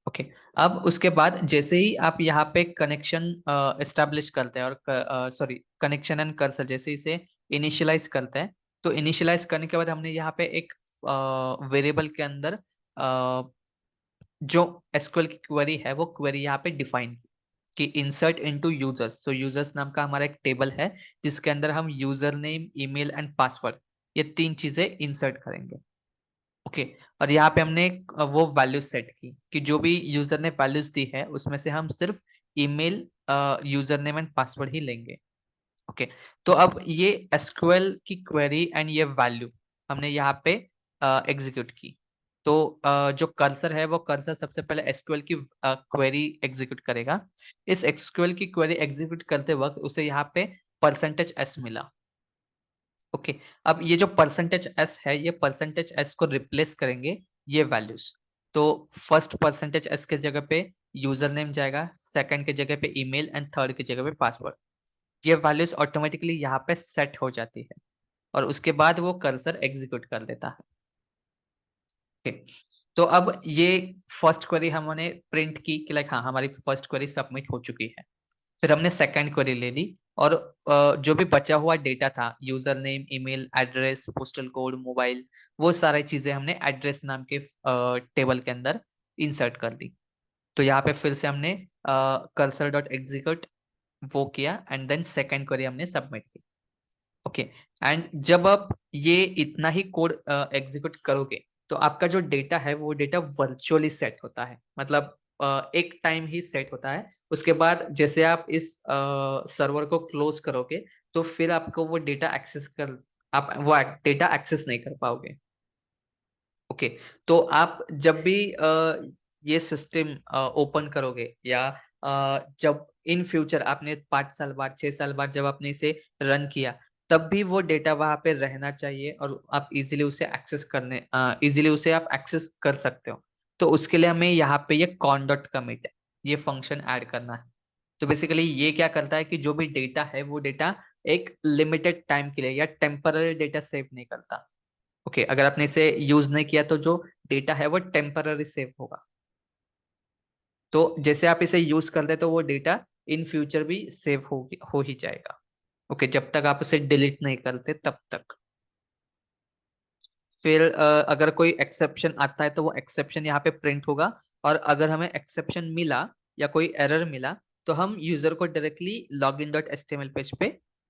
ओके, अब उसके बाद जैसे ही आप यहाँ पे कनेक्शन एस्टेब्लिश करते हैं, और सॉरी कनेक्शन एंड कर्सर जैसे इसे इनिशियलाइज करते हैं, तो इनिशियलाइज करने के बाद हमने यहाँ पे एक वेरिएबल के अंदर जो एसक्यूएल की क्वेरी है वो क्वेरी यहाँ पे डिफाइन की कि इंसर्ट इनटू यूजर्स। सो यूजर्स नाम का हमारा एक टेबल है जिसके अंदर हम user name, email and password, ये तीन चीजें इंसर्ट करेंगे। ओके, और यहाँ पे हमने वो वैल्यूज सेट की कि जो भी यूजर ने वैल्यूज दी है उसमें से हम सिर्फ email, user name and password ही लेंगे। ओके, तो अब ये एसक्यूएल की क्वेरी एंड ये वैल्यू हमने यहाँ पे एग्जीक्यूट की। तो जो कर्सर है वो कर्सर सबसे पहले एसक्यूएल की क्वेरी एग्जीक्यूट करेगा। इस एसक्यूएल की क्वेरी एग्जीक्यूट करते वक्त उसे यहाँ पे परसेंटेज एस मिला। ओके, अब ये जो परसेंटेज एस है, ये परसेंटेज एस को रिप्लेस करेंगे ये वैल्यूज। तो फर्स्ट परसेंटेज एस के जगह पे यूजर नेम जाएगा, सेकंड के जगह पे ईमेल, एंड थर्ड की जगह पे पासवर्ड। ये वैल्यूज ऑटोमेटिकली यहाँ पे सेट हो जाती है, और उसके बाद वो कर्सर एग्जीक्यूट कर देता है। ओके, तो अब ये फर्स्ट क्वेरी हमने प्रिंट की कि लाइक हाँ हमारी फर्स्ट क्वेरी सबमिट हो चुकी है। फिर हमने सेकंड क्वेरी ले ली और जो भी बचा हुआ डेटा था, user name, email address, postal code, mobile, वो सारी चीजें हमने एड्रेस नाम के टेबल के अंदर इंसर्ट कर दी। तो यहाँ पे फिर से हमने कर्सर डॉट एग्जीक्यूट वो किया एंड देन सेकंड क्वेरी हमने सबमिट की। ओके, एंड जब आप ये इतना ही कोड एग्जीक्यूट करोगे तो आपका जो डेटा है वो डेटा वर्चुअली सेट होता है, मतलब एक टाइम ही सेट होता है। उसके बाद जैसे आप इस सर्वर को क्लोज करोगे तो फिर आपको वो डेटा एक्सेस कर आप वो डेटा एक्सेस नहीं कर पाओगे। ओके, तो आप जब भी ये सिस्टम ओपन करोगे या जब इन फ्यूचर आपने 5 साल बाद 6 साल बाद जब आपने इसे रन किया, तब भी वो डेटा वहां पे रहना चाहिए और आप इजीली उसे एक्सेस करने इजीली उसे आप एक्सेस कर सकते हो। तो उसके लिए हमें यहाँ पे ये कॉन डॉट कमिट ये फंक्शन ऐड करना है। तो बेसिकली ये क्या करता है कि जो भी डेटा है वो डेटा एक लिमिटेड टाइम के लिए या टेम्पररी डेटा सेव नहीं करता। ओके, अगर आपने इसे यूज नहीं किया तो जो डेटा है वो टेम्पररी सेव होगा। तो जैसे आप इसे यूज करते तो वो डेटा इन फ्यूचर भी सेव हो ही जाएगा। ओके, जब तक आप उसे डिलीट नहीं करते तब तक। फिर अगर कोई एक्सेप्शन आता है तो वो एक्सेप्शन यहाँ पे प्रिंट होगा, और अगर हमें एक्सेप्शन मिला या कोई एरर मिला तो हम यूजर को directly login dot HTML page पे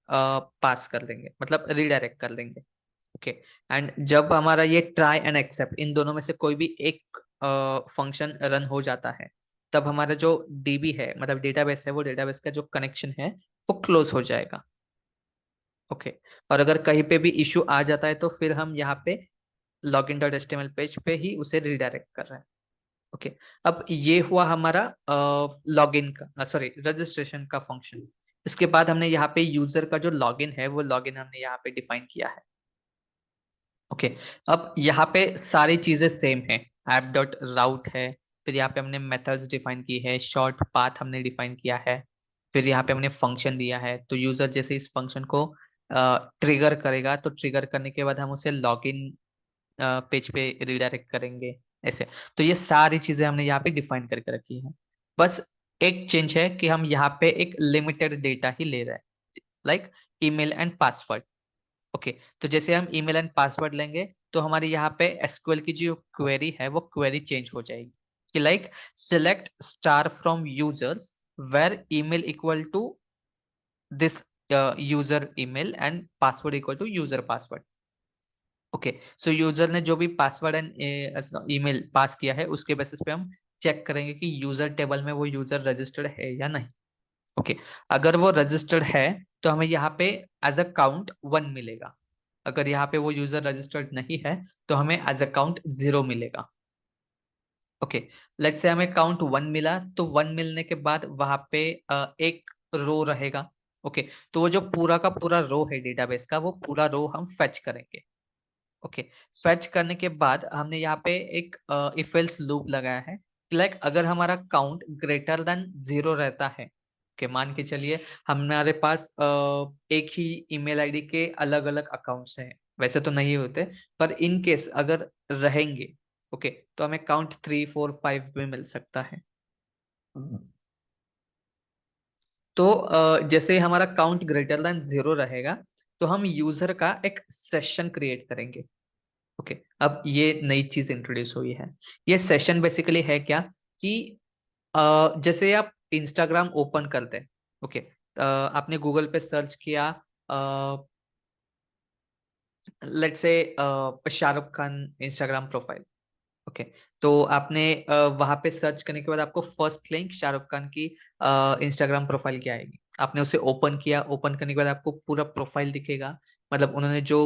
पास कर देंगे, मतलब रिडायरेक्ट कर देंगे। ओके, एंड जब हमारा ये ट्राई एंड एक्सेप्ट इन दोनों में से कोई भी एक फंक्शन रन हो जाता है, तब हमारा जो डीबी है, मतलब डेटाबेस है, वो डेटाबेस का जो कनेक्शन है वो क्लोज हो जाएगा। ओके, और अगर कहीं पे भी इशू आ जाता है तो फिर हम यहाँ पे लॉगिन डॉट एचटीएमएल पेज पे ही उसे रिडायरेक्ट कर रहे हैं। ओके, अब ये हुआ हमारा लॉगिन का, सॉरी, रजिस्ट्रेशन का फंक्शन। इसके बाद हमने यहाँ पे यूजर का जो लॉगिन है वो लॉगिन हमने यहाँ पे डिफाइन किया है। ओके, अब यहाँ पे सारी चीजें सेम है। ऐप डॉट राउट है, फिर यहाँ पे हमने मेथड्स डिफाइन की है, शॉर्ट पाथ हमने डिफाइन किया है, फिर यहाँ पे हमने फंक्शन दिया है। तो यूजर जैसे इस फंक्शन को ट्रिगर करेगा तो ट्रिगर करने के बाद हम उसे लॉगिन पेज पे रिडायरेक्ट करेंगे, ऐसे। तो ये सारी चीजें हमने यहाँ पे डिफाइन करके रखी है। बस एक चेंज है कि हम यहाँ पे एक लिमिटेड डेटा ही ले रहे हैं, like email and password. Okay, तो जैसे हम ईमेल एंड पासवर्ड लेंगे तो हमारे यहाँ पे एसक्यूएल की जो क्वेरी है वो क्वेरी चेंज हो जाएगी कि like select star from users where email equal to this user email and password equal to user password. Okay, so user ने जो भी पासवर्ड एंड ईमेल पास किया है उसके बेसिस पे हम चेक करेंगे कि यूजर टेबल में वो यूजर रजिस्टर्ड है या नहीं। ओके, अगर वो रजिस्टर्ड है तो हमें यहाँ पे एज अ काउंट 1 मिलेगा। अगर यहाँ पे वो यूजर रजिस्टर्ड नहीं है तो हमें एज अ काउंट 0 मिलेगा। ओके, लेट्स से हमें काउंट 1 मिला तो 1 मिलने के बाद वहां पे एक रो रहेगा। ओके, तो वो जो पूरा का पूरा रो है डेटाबेस का, वो पूरा रो हम फेच करेंगे। ओके, फेच करने के बाद हमने यहाँ पे एक इफ एल्स लूप लगाया है, लाइक अगर हमारा काउंट ग्रेटर देन 0 रहता है। ओके, मान के चलिए हमारे पास एक ही ईमेल आईडी के अलग अलग अकाउंट्स हैं, वैसे तो नहीं होते, पर इन केस अगर रहेंगे, ओके, तो हमें काउंट 3 4 5 भी मिल सकता है। तो जैसे हमारा काउंट ग्रेटर देन 0 रहेगा तो हम यूजर का एक सेशन क्रिएट करेंगे। ओके, अब ये नई चीज इंट्रोड्यूस हुई है। ये सेशन बेसिकली है क्या कि जैसे आप इंस्टाग्राम ओपन करते हैं। ओके, आपने गूगल पे सर्च किया, let's say Shahrukh Khan Instagram profile. Okay, तो आपने वहां पे सर्च करने के बाद आपको फर्स्ट लिंक शाहरुख खान की इंस्टाग्राम प्रोफाइल की आएगी। आपने उसे ओपन किया, ओपन करने के बाद आपको पूरा प्रोफाइल दिखेगा, मतलब उन्होंने जो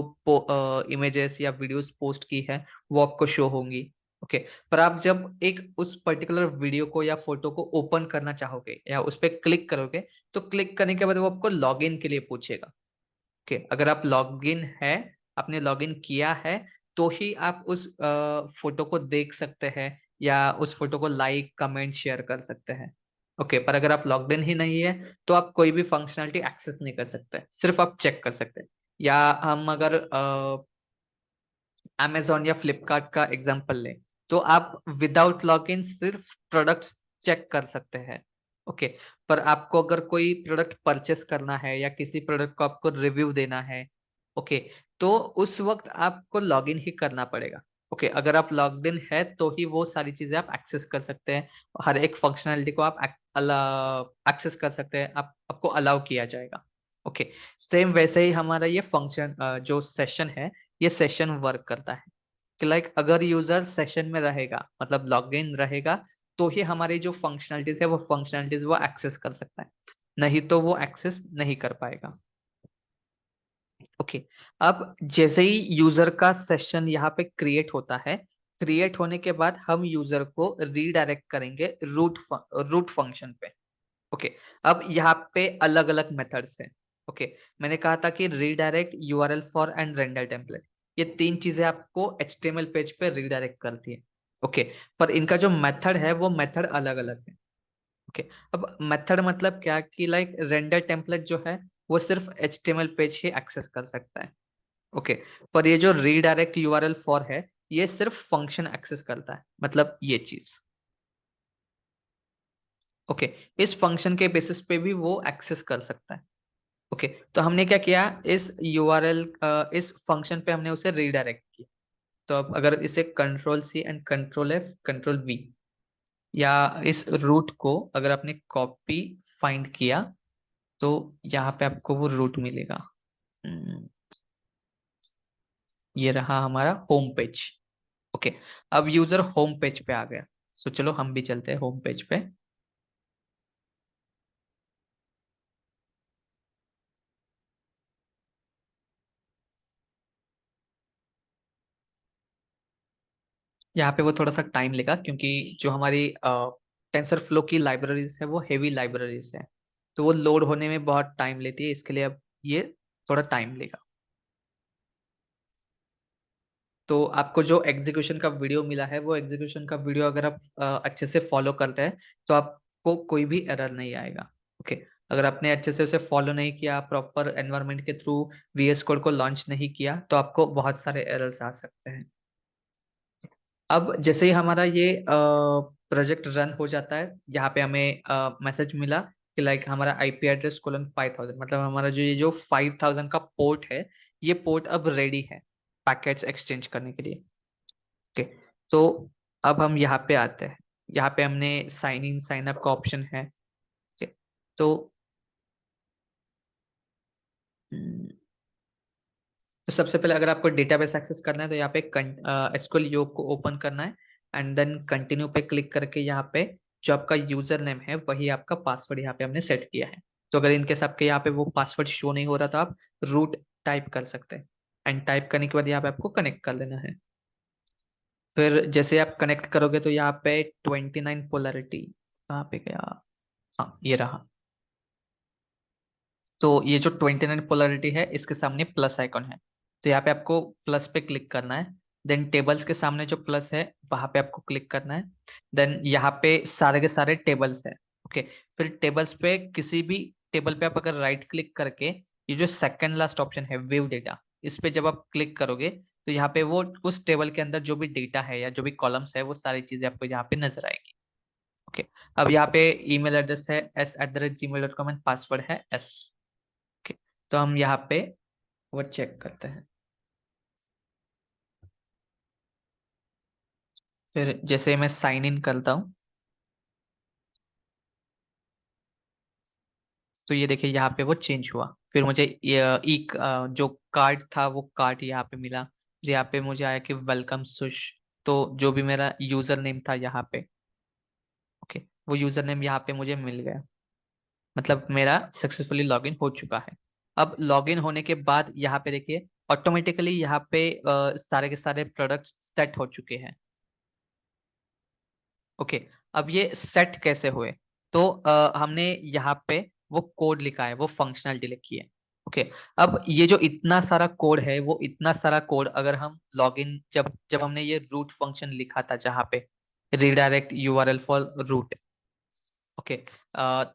इमेजेस या वीडियोस पोस्ट की है वो आपको शो होंगी। ओके, पर आप जब एक उस पर्टिकुलर वीडियो को या फोटो को ओपन करना चाहोगे या उस पर क्लिक करोगे तो क्लिक करने के बाद वो आपको लॉगिन के लिए पूछेगा। ओके, अगर आप लॉगिन है, आपने लॉगिन किया है, तो ही आप उस फोटो को देख सकते हैं या उस फोटो को लाइक कमेंट शेयर कर सकते हैं। ओके, पर अगर आप लॉग्ड इन ही नहीं है तो आप कोई भी फंक्शनलिटी एक्सेस नहीं कर सकते, सिर्फ आप चेक कर सकते हैं। या हम अगर अमेजोन या फ्लिपकार्ट का एग्जांपल लें तो आप विदाउट लॉगिन सिर्फ प्रोडक्ट्स चेक कर सकते हैं। ओके। पर आपको अगर कोई प्रोडक्ट परचेस करना है या किसी प्रोडक्ट को आपको रिव्यू देना है, ओके, तो उस वक्त आपको लॉगिन ही करना पड़ेगा। ओके, अगर आप लॉग्ड इन है तो ही वो सारी चीजें आप एक्सेस कर सकते हैं, हर एक फंक्शनैलिटी को आप एक्सेस कर सकते हैं, आपको अलाउ किया जाएगा। ओके, सेम वैसे ही हमारा ये फंक्शन जो सेशन है, ये सेशन वर्क करता है कि लाइक अगर यूजर सेशन में रहेगा, मतलब लॉग इन रहेगा, तो ही हमारी जो फंक्शनलिटीज है वो फंक्शनलिटीज वो एक्सेस कर सकता है, नहीं तो वो एक्सेस नहीं कर पाएगा। ओके, अब जैसे ही यूजर का सेशन यहाँ पे क्रिएट होता है, क्रिएट होने के बाद हम यूजर को रीडायरेक्ट करेंगे रूट फंक्शन पे। ओके, अब यहाँ पे अलग अलग मेथड्स हैं। ओके, मैंने कहा था कि redirect, URL for and render template, ये तीन चीजें आपको एचटीएमएल पेज पे रीडायरेक्ट करती है। ओके, पर इनका जो मेथड है वो मेथड अलग अलग है। ओके, अब मेथड मतलब क्या कि लाइक रेंडर टेम्पलेट जो है वो सिर्फ एचटीएमएल पेज ही एक्सेस कर सकता है। ओके, पर ये जो रीडायरेक्ट यूआरएल फॉर है, ये सिर्फ फंक्शन एक्सेस करता है, मतलब ये चीज। ओके, इस फंक्शन के बेसिस पे भी वो एक्सेस कर सकता है। ओके, तो हमने क्या किया, इस यूआरएल इस फंक्शन पे हमने उसे रीडायरेक्ट किया। तो अब अगर इसे control C and control F control V, या इस रूट को अगर आपने कॉपी फाइंड किया, तो यहाँ पे आपको वो रूट मिलेगा। हम्म, ये रहा हमारा होम पेज। ओके, अब यूजर होम पेज पे आ गया, सो चलो हम भी चलते हैं होम पेज पे। यहाँ पे वो थोड़ा सा टाइम लेगा, क्योंकि जो हमारी टेंसर फ्लो की लाइब्रेरीज है वो हेवी लाइब्रेरीज है, तो वो लोड होने में बहुत टाइम लेती है, इसके लिए अब ये थोड़ा टाइम लेगा। तो आपको जो एग्जीक्यूशन का वीडियो मिला है, वो एग्जीक्यूशन का वीडियो अगर आप अच्छे से फॉलो करते हैं, तो आपको कोई भी एरर नहीं आएगा। ओके, अगर आपने अच्छे से उसे फॉलो नहीं किया, प्रॉपर एनवायरनमेंट के थ्रू वीएस कोड को लॉन्च नहीं किया, तो आपको बहुत सारे एरर्स आ सकते हैं। अब जैसे ही हमारा ये प्रोजेक्ट रन हो जाता है, यहाँ पे हमें मैसेज मिला कि लाइक हमारा आईपी एड्रेस कोलन 5000, मतलब हमारा जो ये जो 5000 का पोर्ट है, ये पोर्ट अब रेडी है पैकेट्स एक्सचेंज करने के लिए। ओके, तो अब हम यहाँ पे आते हैं, यहाँ पे हमने साइन इन साइन अप का ऑप्शन है। ओके, तो हम्म, तो सबसे पहले अगर आपको डेटाबेस एक्सेस करना है, तो यहाँ पे एसक्यूएल योग को ओपन करना है, एंड देन कंटिन्यू पे क्लिक करके यहाँ पे जो आपका यूजर नेम है वही आपका पासवर्ड यहाँ पे हमने सेट किया है। तो अगर इनकेस आपके यहाँ पे वो पासवर्ड शो नहीं हो रहा, तो आप रूट टाइप कर सकते हैं, एंड टाइप करने के बाद यहाँ पे आपको कनेक्ट कर लेना है। फिर जैसे आप कनेक्ट करोगे तो यहाँ पे 29 पोलैरिटी कहाँ पे गया, हाँ ये रहा। तो ये जो 29 पोलैरिटी है, इसके सामने प्लस आइकॉन है, तो यहाँ पे आपको प्लस पे क्लिक करना है। देन टेबल्स के सामने जो प्लस है वहां पे आपको क्लिक करना है। देन यहाँ पे सारे के सारे टेबल्स है। ओके, फिर टेबल्स पे किसी भी टेबल पे आप अगर राइट क्लिक करके ये जो सेकंड लास्ट ऑप्शन है व्यू डेटा, इस पे जब आप क्लिक करोगे, तो यहाँ पे वो उस टेबल के अंदर जो भी डेटा है या जो भी कॉलम्स है, वो सारी चीजें आपको यहाँ पे नजर आएगी। ओके, अब यहाँ पे ईमेल एड्रेस है s@gmail.com एंड पासवर्ड है s। ओके, तो हम यहाँ पे वो चेक करते हैं। फिर जैसे मैं साइन इन करता हूँ, तो ये देखिए यहाँ पे वो चेंज हुआ। फिर मुझे जो कार्ड था वो कार्ड यहाँ पे मिला, फिर यहाँ पे मुझे आया कि वेलकम सुश। तो जो भी मेरा यूजर नेम था यहाँ पे, ओके, वो यूजर नेम यहाँ पे मुझे मिल गया, मतलब मेरा सक्सेसफुली लॉगिन हो चुका है। अब लॉगिन होने के बाद यहाँ पे देखिए ऑटोमेटिकली यहाँ पे सारे के सारे प्रोडक्ट्स सेट हो चुके हैं। ओके, अब ये सेट कैसे हुए, तो हमने यहाँ पे वो कोड लिखा है, वो फंक्शनलिटी लिखी है। ओके, अब ये जो इतना सारा कोड है, वो इतना सारा कोड अगर हम लॉगिन जब जब हमने ये रूट फंक्शन लिखा था, जहाँ पे redirect URL for root, okay,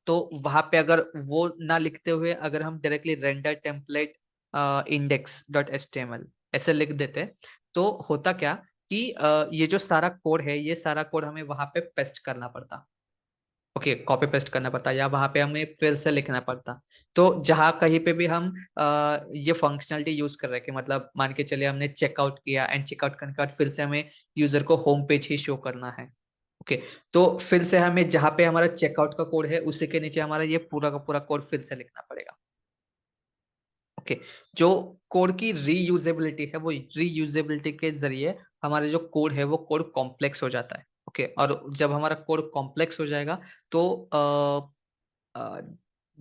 तो वहां पे अगर वो ना लिखते हुए अगर हम directly render template index dot H ऐसे लिख देते, तो होता क्या कि ये जो सारा कोड है, ये सारा कोड हमें वहां पे पेस्ट करना पड़ता। ओके, कॉपी पेस्ट करना पड़ता, या वहां पे हमें फिर से लिखना पड़ता। तो जहां कहीं पे भी हम ये फंक्शनलिटी यूज कर रहे हैं कि मतलब मान के चलिए हमने चेकआउट किया एंड चेकआउट करने के बाद फिर से हमें यूजर को होम पेज ही शो करना है। ओके, तो फिर से हमें जहां पे हमारा चेकआउट का कोड है उसी के नीचे हमारा ये पूरा का पूरा कोड फिर से लिखना पड़ेगा। ओके, जो कोड की रीयूजेबिलिटी है वो रीयूजेबिलिटी के जरिए हमारे जो कोड है वो कोड कॉम्प्लेक्स हो जाता है। ओके, और जब हमारा कोड कॉम्प्लेक्स हो जाएगा तो अ,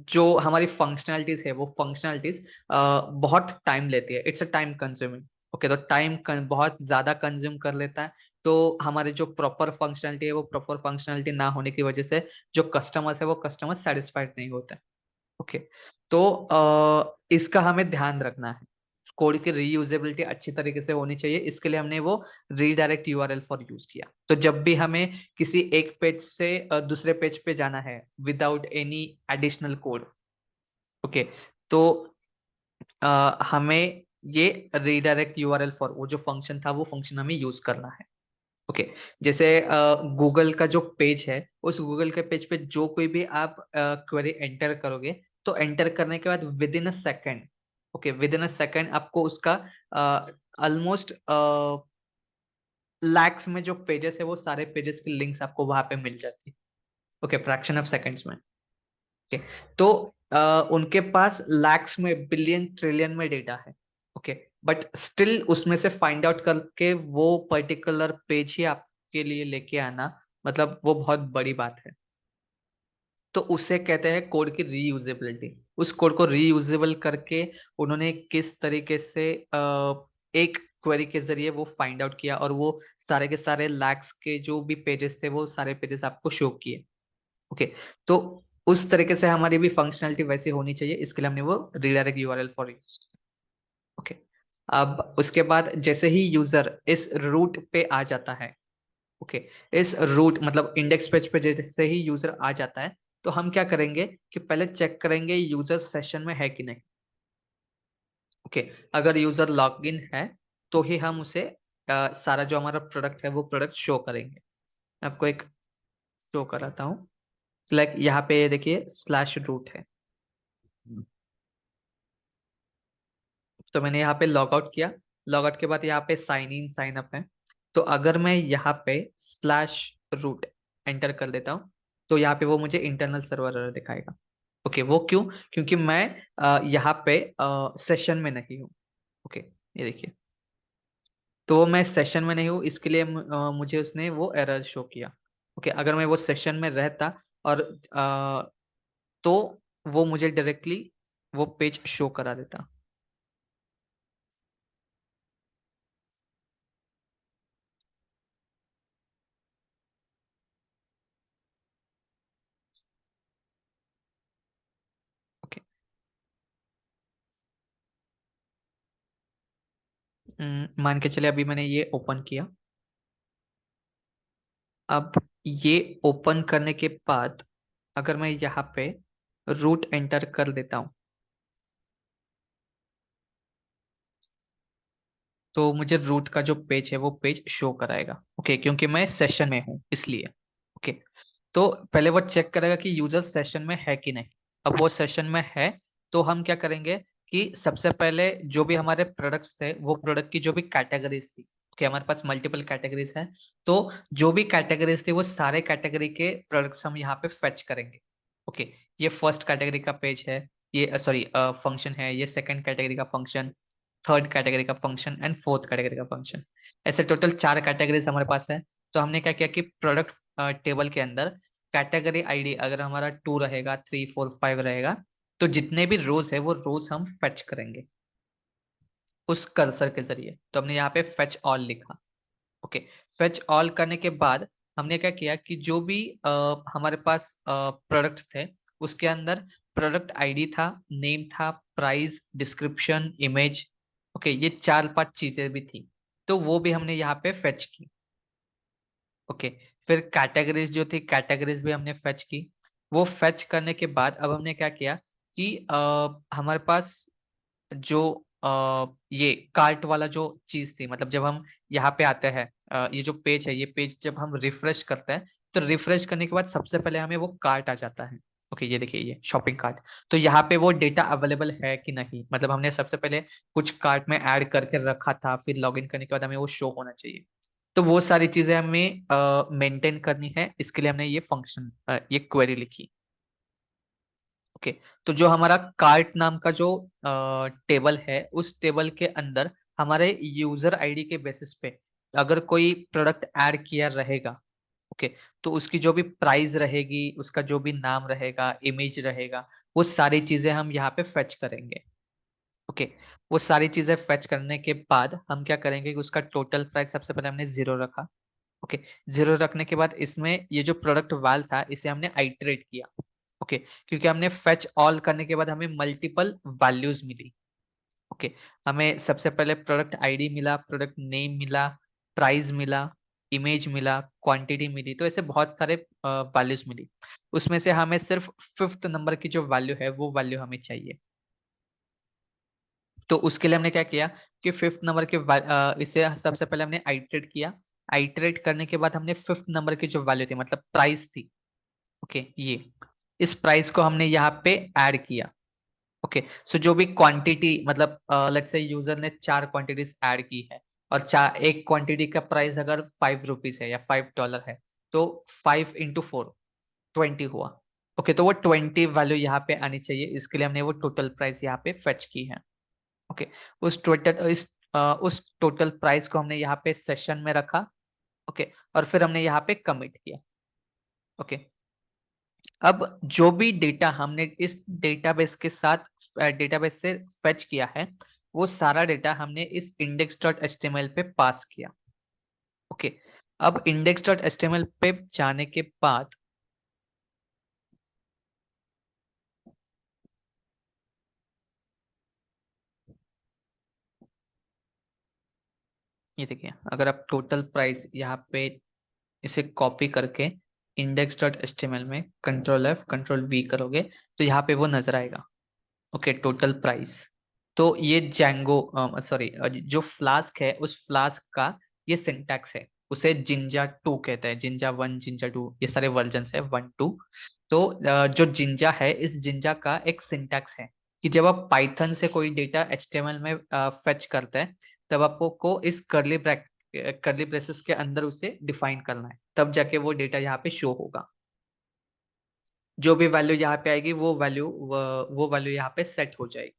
जो हमारी फंक्शनैलिटीज है वो फंक्शनैलिटीज बहुत टाइम लेती है, it's a time consuming. Okay, तो टाइम बहुत ज्यादा कंज्यूम कर लेता है। तो हमारे जो प्रॉपर फंक्शनैलिटी है वो प्रॉपर फंक्शनैलिटी ना होने की वजह से जो कस्टमर्स है वो कस्टमर सेटिस्फाइड नहीं होते। ओके, तो इसका हमें ध्यान रखना है, कोड की रीयूजेबिलिटी अच्छी तरीके से होनी चाहिए, इसके लिए हमने वो रीडायरेक्ट यूआरएल फॉर यूज किया। तो जब भी हमें किसी एक पेज से दूसरे पेज पे जाना है without any additional code, okay, तो हमें ये रीडायरेक्ट यूआरएल फॉर वो जो फंक्शन था वो फंक्शन हमें यूज करना है। ओके, जैसे गूगल का जो पेज है, उस गूगल के पेज पे जो कोई भी आप क्वेरी एंटर करोगे, तो एंटर करने के बाद with in a second, okay, with in a second आपको उसका ऑलमोस्ट लैक्स में जो पेजेस है वो सारे पेजेस की लिंक्स आपको वहां पे मिल जाती है। ओके, फ्रैक्शन ऑफ सेकेंड्स में। ओके, तो उनके पास लैक्स में, बिलियन, ट्रिलियन में डेटा है। ओके, बट स्टिल उसमें से फाइंड आउट करके वो पर्टिकुलर पेज ही आपके लिए लेके आना, मतलब वो बहुत बड़ी बात है। तो उसे कहते हैं कोड की रीयूजेबिलिटी। उस कोड को रीयूजेबल करके उन्होंने किस तरीके से एक क्वेरी के जरिए वो फाइंड आउट किया और वो सारे के सारे लैक्स के जो भी पेजेस थे वो सारे पेजेस आपको शो किए। ओके, तो उस तरीके से हमारी भी फंक्शनैलिटी वैसी होनी चाहिए, इसके लिए हमने वो redirect URL for use. Okay, अब उसके बाद जैसे ही यूजर इस रूट पे आ जाता है, ओके, इस रूट मतलब इंडेक्स पेज पे जैसे ही यूजर आ जाता है, तो हम क्या करेंगे कि पहले चेक करेंगे यूजर सेशन में है कि नहीं। ओके, अगर यूजर लॉग इन है तो ही हम उसे सारा जो हमारा प्रोडक्ट है वो प्रोडक्ट शो करेंगे। आपको एक शो कराता हूँ, लाइक यहाँ पे देखिए स्लैश रूट है, तो मैंने यहाँ पे लॉग आउट किया। लॉग आउट के बाद यहाँ पे साइन इन साइन अप है। तो अगर मैं यहाँ पे स्लैश रूट एंटर कर देता हूँ तो यहाँ पे वो मुझे इंटरनल सर्वर एरर दिखाएगा। ओके, वो क्यों? क्योंकि मैं यहाँ पे सेशन में नहीं हूँ। ओके, ये देखिए, तो मैं सेशन में नहीं हूँ, इसके लिए मुझे उसने वो एरर शो किया। ओके, अगर मैं वो सेशन में रहता और तो वो मुझे डायरेक्टली वो पेज शो करा देता। ओके, मान के चले अभी मैंने ये ओपन किया। अब ये ओपन करने के बाद अगर मैं यहाँ पे रूट एंटर कर देता हूँ तो मुझे रूट का जो पेज है वो पेज शो कराएगा। ओके, क्योंकि मैं सेशन में हूँ इसलिए। ओके, तो पहले वो चेक करेगा कि यूजर सेशन में है कि नहीं। अब वो सेशन में है तो हम क्या करेंगे कि सबसे पहले जो भी हमारे प्रोडक्ट्स थे वो प्रोडक्ट की जो भी कैटेगरीज थी, कि हमारे पास मल्टीपल कैटेगरीज हैं, तो जो भी कैटेगरीज थी वो सारे कैटेगरी के प्रोडक्ट्स हम यहाँ पे फेच करेंगे। ओके, ये फर्स्ट कैटेगरी का पेज है, ये सॉरी फंक्शन है, ये सेकंड कैटेगरी का फंक्शन, थर्ड कैटेगरी का फंक्शन एंड फोर्थ कैटेगरी का फंक्शन। ऐसे टोटल 4 कैटेगरीज हमारे पास है। तो हमने क्या किया कि प्रोडक्ट टेबल के अंदर कैटेगरी आईडी अगर हमारा 2 रहेगा, 3, 4, 5 रहेगा, तो जितने भी रोज है वो रोज हम फेच करेंगे उस कर्सर के जरिए। तो हमने यहाँ पे फेच ऑल लिखा। ओके, फेच ऑल करने के बाद हमने क्या किया कि जो भी हमारे पास प्रोडक्ट थे उसके अंदर प्रोडक्ट आईडी था, नेम था, प्राइस, डिस्क्रिप्शन, इमेज, ओके, ये 4-5 चीजें भी थी, तो वो भी हमने यहाँ पे फेच की। ओके, फिर कैटेगरीज जो थी कैटेगरीज भी हमने फेच की। वो फेच करने के बाद अब हमने क्या किया कि हमारे पास जो ये कार्ट वाला जो चीज थी, मतलब जब हम यहाँ पे आते हैं, ये जो पेज है, ये पेज जब हम रिफ्रेश करते हैं, तो रिफ्रेश करने के बाद सबसे पहले हमें वो कार्ट आ जाता है। ओके, ये देखिए, ये शॉपिंग कार्ट। तो यहाँ पे वो डेटा अवेलेबल है कि नहीं, मतलब हमने सबसे पहले कुछ कार्ट में ऐड करके रखा था, फिर लॉगिन करने के बाद हमें वो शो होना चाहिए। तो वो सारी चीजें हमें मेंटेन करनी है, इसके लिए हमने ये फंक्शन, ये क्वेरी लिखी। ओके, तो जो हमारा कार्ट नाम का जो टेबल है, उस टेबल के अंदर हमारे यूजर आईडी के बेसिस पे अगर कोई प्रोडक्ट ऐड किया रहेगा, ओके, तो उसकी जो भी प्राइस रहेगी, उसका जो भी नाम रहेगा, इमेज रहेगा, वो सारी चीजें हम यहाँ पे फेच करेंगे। ओके, वो सारी चीजें फेच करने के बाद हम क्या करेंगे कि उसका टोटल प्राइस सबसे पहले हमने 0 रखा। ओके, 0 रखने के बाद इसमें ये जो प्रोडक्ट वाल था, इसे हमने आइटरेट किया। ओके, क्योंकि हमने फेच ऑल करने के बाद हमें मल्टीपल वैल्यूज मिली। ओके, हमें सबसे पहले प्रोडक्ट आईडी मिला, प्रोडक्ट नेम मिला, प्राइस मिला, इमेज मिला, क्वांटिटी मिली, तो ऐसे बहुत सारे वैल्यूज मिली। उसमें से हमें सिर्फ फिफ्थ नंबर की जो वैल्यू है, वो वैल्यू हमें चाहिए। तो उसके लिए हमने क्या किया कि फिफ्थ नंबर के इसे सबसे पहले हमने आइटरेट किया। आइटरेट करने के बाद हमने फिफ्थ नंबर की जो वैल्यू थी, मतलब प्राइस थी, ओके, ये इस प्राइस को हमने यहाँ पे ऐड किया। ओके, सो जो भी क्वांटिटी, मतलब लेट्स से यूजर ने 4 क्वांटिटीज ऐड की है, और चार, एक क्वांटिटी का प्राइस अगर ₹5 है या $5 है, तो 5 × 4 20 हुआ। ओके, तो वो 20 वैल्यू यहाँ पे आनी चाहिए, इसके लिए हमने वो टोटल प्राइस यहाँ पे फेच की है। ओके, उस टोटल प्राइस को हमने यहाँ पे सेशन में रखा। ओके, और फिर हमने यहाँ पे कमिट किया। ओके, अब जो भी डेटा हमने इस डेटाबेस के साथ, डेटाबेस से फेच किया है, वो सारा डेटा हमने इस index.html पे पास किया। ओके, अब index.html पे जाने के बाद ये देखिए, अगर आप टोटल प्राइस यहाँ पे इसे कॉपी करके index.html में Ctrl+F Ctrl+V करोगे, तो यहाँ पे वो नजर आएगा। Okay, total price. तो ये जैंगो, सॉरी, जो फ्लास्क है, उस फ्लास्क का ये सिंटैक्स है। उसे जिंजा 2 कहते हैं, जिंजा 1, जिंजा 2, ये सारे वर्जन है, 1 2। तो जो जिंजा है, इस जिंजा का एक सिंटैक्स है कि जब आप पाइथन से कोई डेटा एचटीएमएल में फेच करते हैं, तब आपको को इस कर्ली ब्रेसेस के अंदर उसे डिफाइन करना है, तब जाके वो डेटा यहाँ पे शो होगा। जो भी वैल्यू यहाँ पे आएगी, वो वैल्यू यहाँ पे सेट हो जाएगी।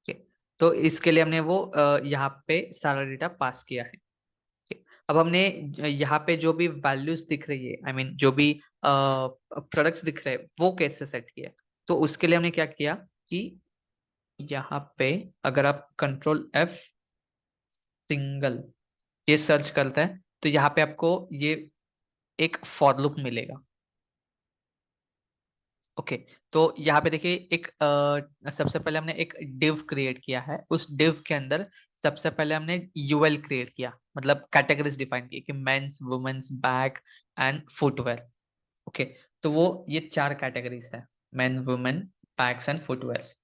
ठीक है? तो इसके लिए हमने वो यहाँ पे सारा डेटा पास किया है। ठीक है? अब हमने यहाँ पे जो भी वैल्यूज दिख रही है, आई मीन जो भी प्रोडक्ट्स दिख रहे हैं, वो कैसे सेट किया। तो उसके लिए हमने क्या किया कि यहाँ पे अगर आप Ctrl+F सिंगल ये सर्च करते हैं, तो यहाँ पे आपको ये एक फॉर लूप मिलेगा। ओके, तो यहाँ पे देखिए, एक सबसे पहले हमने एक div क्रिएट किया है। उस div के अंदर सबसे पहले हमने यूएल क्रिएट किया, मतलब कैटेगरीज डिफाइन की कि men's, women's, bag and footwear. Okay, तो वो ये 4 कैटेगरीज है, men, women, bags and footwears.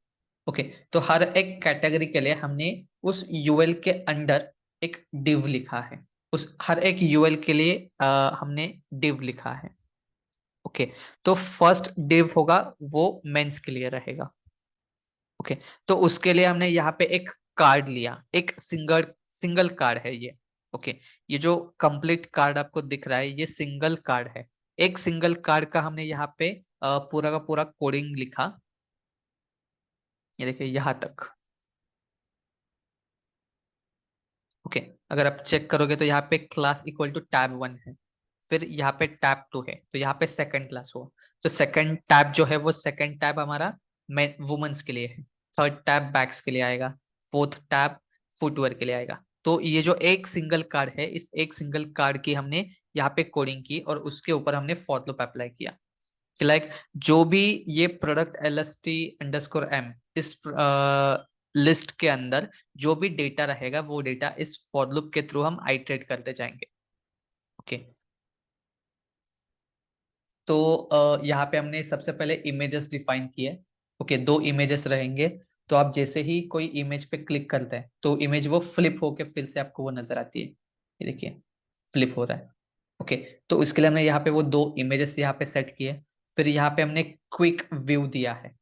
Okay, तो हर एक कैटेगरी के लिए हमने उस यूएल के अंदर एक div लिखा है। उस हर एक यूएल के लिए हमने div लिखा है। ओके, तो फर्स्ट डिव होगा, वो मेंस के लिए रहेगा। ओके, तो उसके लिए हमने यहाँ पे एक कार्ड लिया, एक सिंगल सिंगल कार्ड है ये। ओके, ये जो कंप्लीट कार्ड आपको दिख रहा है, ये सिंगल कार्ड है। एक सिंगल कार्ड का हमने यहाँ पे पूरा का पूरा कोडिंग लिखा। ये देखिए यहाँ तक। ओके, अगर आप चेक करोगे तो यहाँ पे क्लास इक्वल टू टैब 1 है, फिर यहाँ पे टैब 2 है, तो यहाँ पे सेकंड क्लास हुआ। तो सेकंड टैब जो है, वो सेकंड टैब हमारा मेन वुमेन्स के लिए है। थर्ड टैब बैग्स के लिए आएगा। फोर्थ टैब फुटवेयर के लिए आएगा। तो ये जो एक सिंगल कार्ड है, इस एक सिंगल कार्ड की हमने यहाँ पे कोडिंग की, और उसके ऊपर हमने फॉर लूप अप्लाई किया कि लाइक जो भी ये प्रोडक्ट LST_M इस लिस्ट के अंदर जो भी डेटा रहेगा, वो डेटा इस फॉर लूप के थ्रू हम आइटरेट करते जाएंगे। ओके, तो यहाँ पे हमने सबसे पहले इमेजेस डिफाइन किए। ओके, दो इमेजेस रहेंगे, तो आप जैसे ही कोई इमेज पे क्लिक करते हैं तो इमेज वो फ्लिप होके फिर से आपको वो नजर आती है, ये देखिए फ्लिप हो रहा है। ओके, तो इसके लिए हमने यहाँ पे वो दो इमेजेस यहाँ पे सेट किए, फिर यहाँ पे हमने क्विक व्यू दिया है।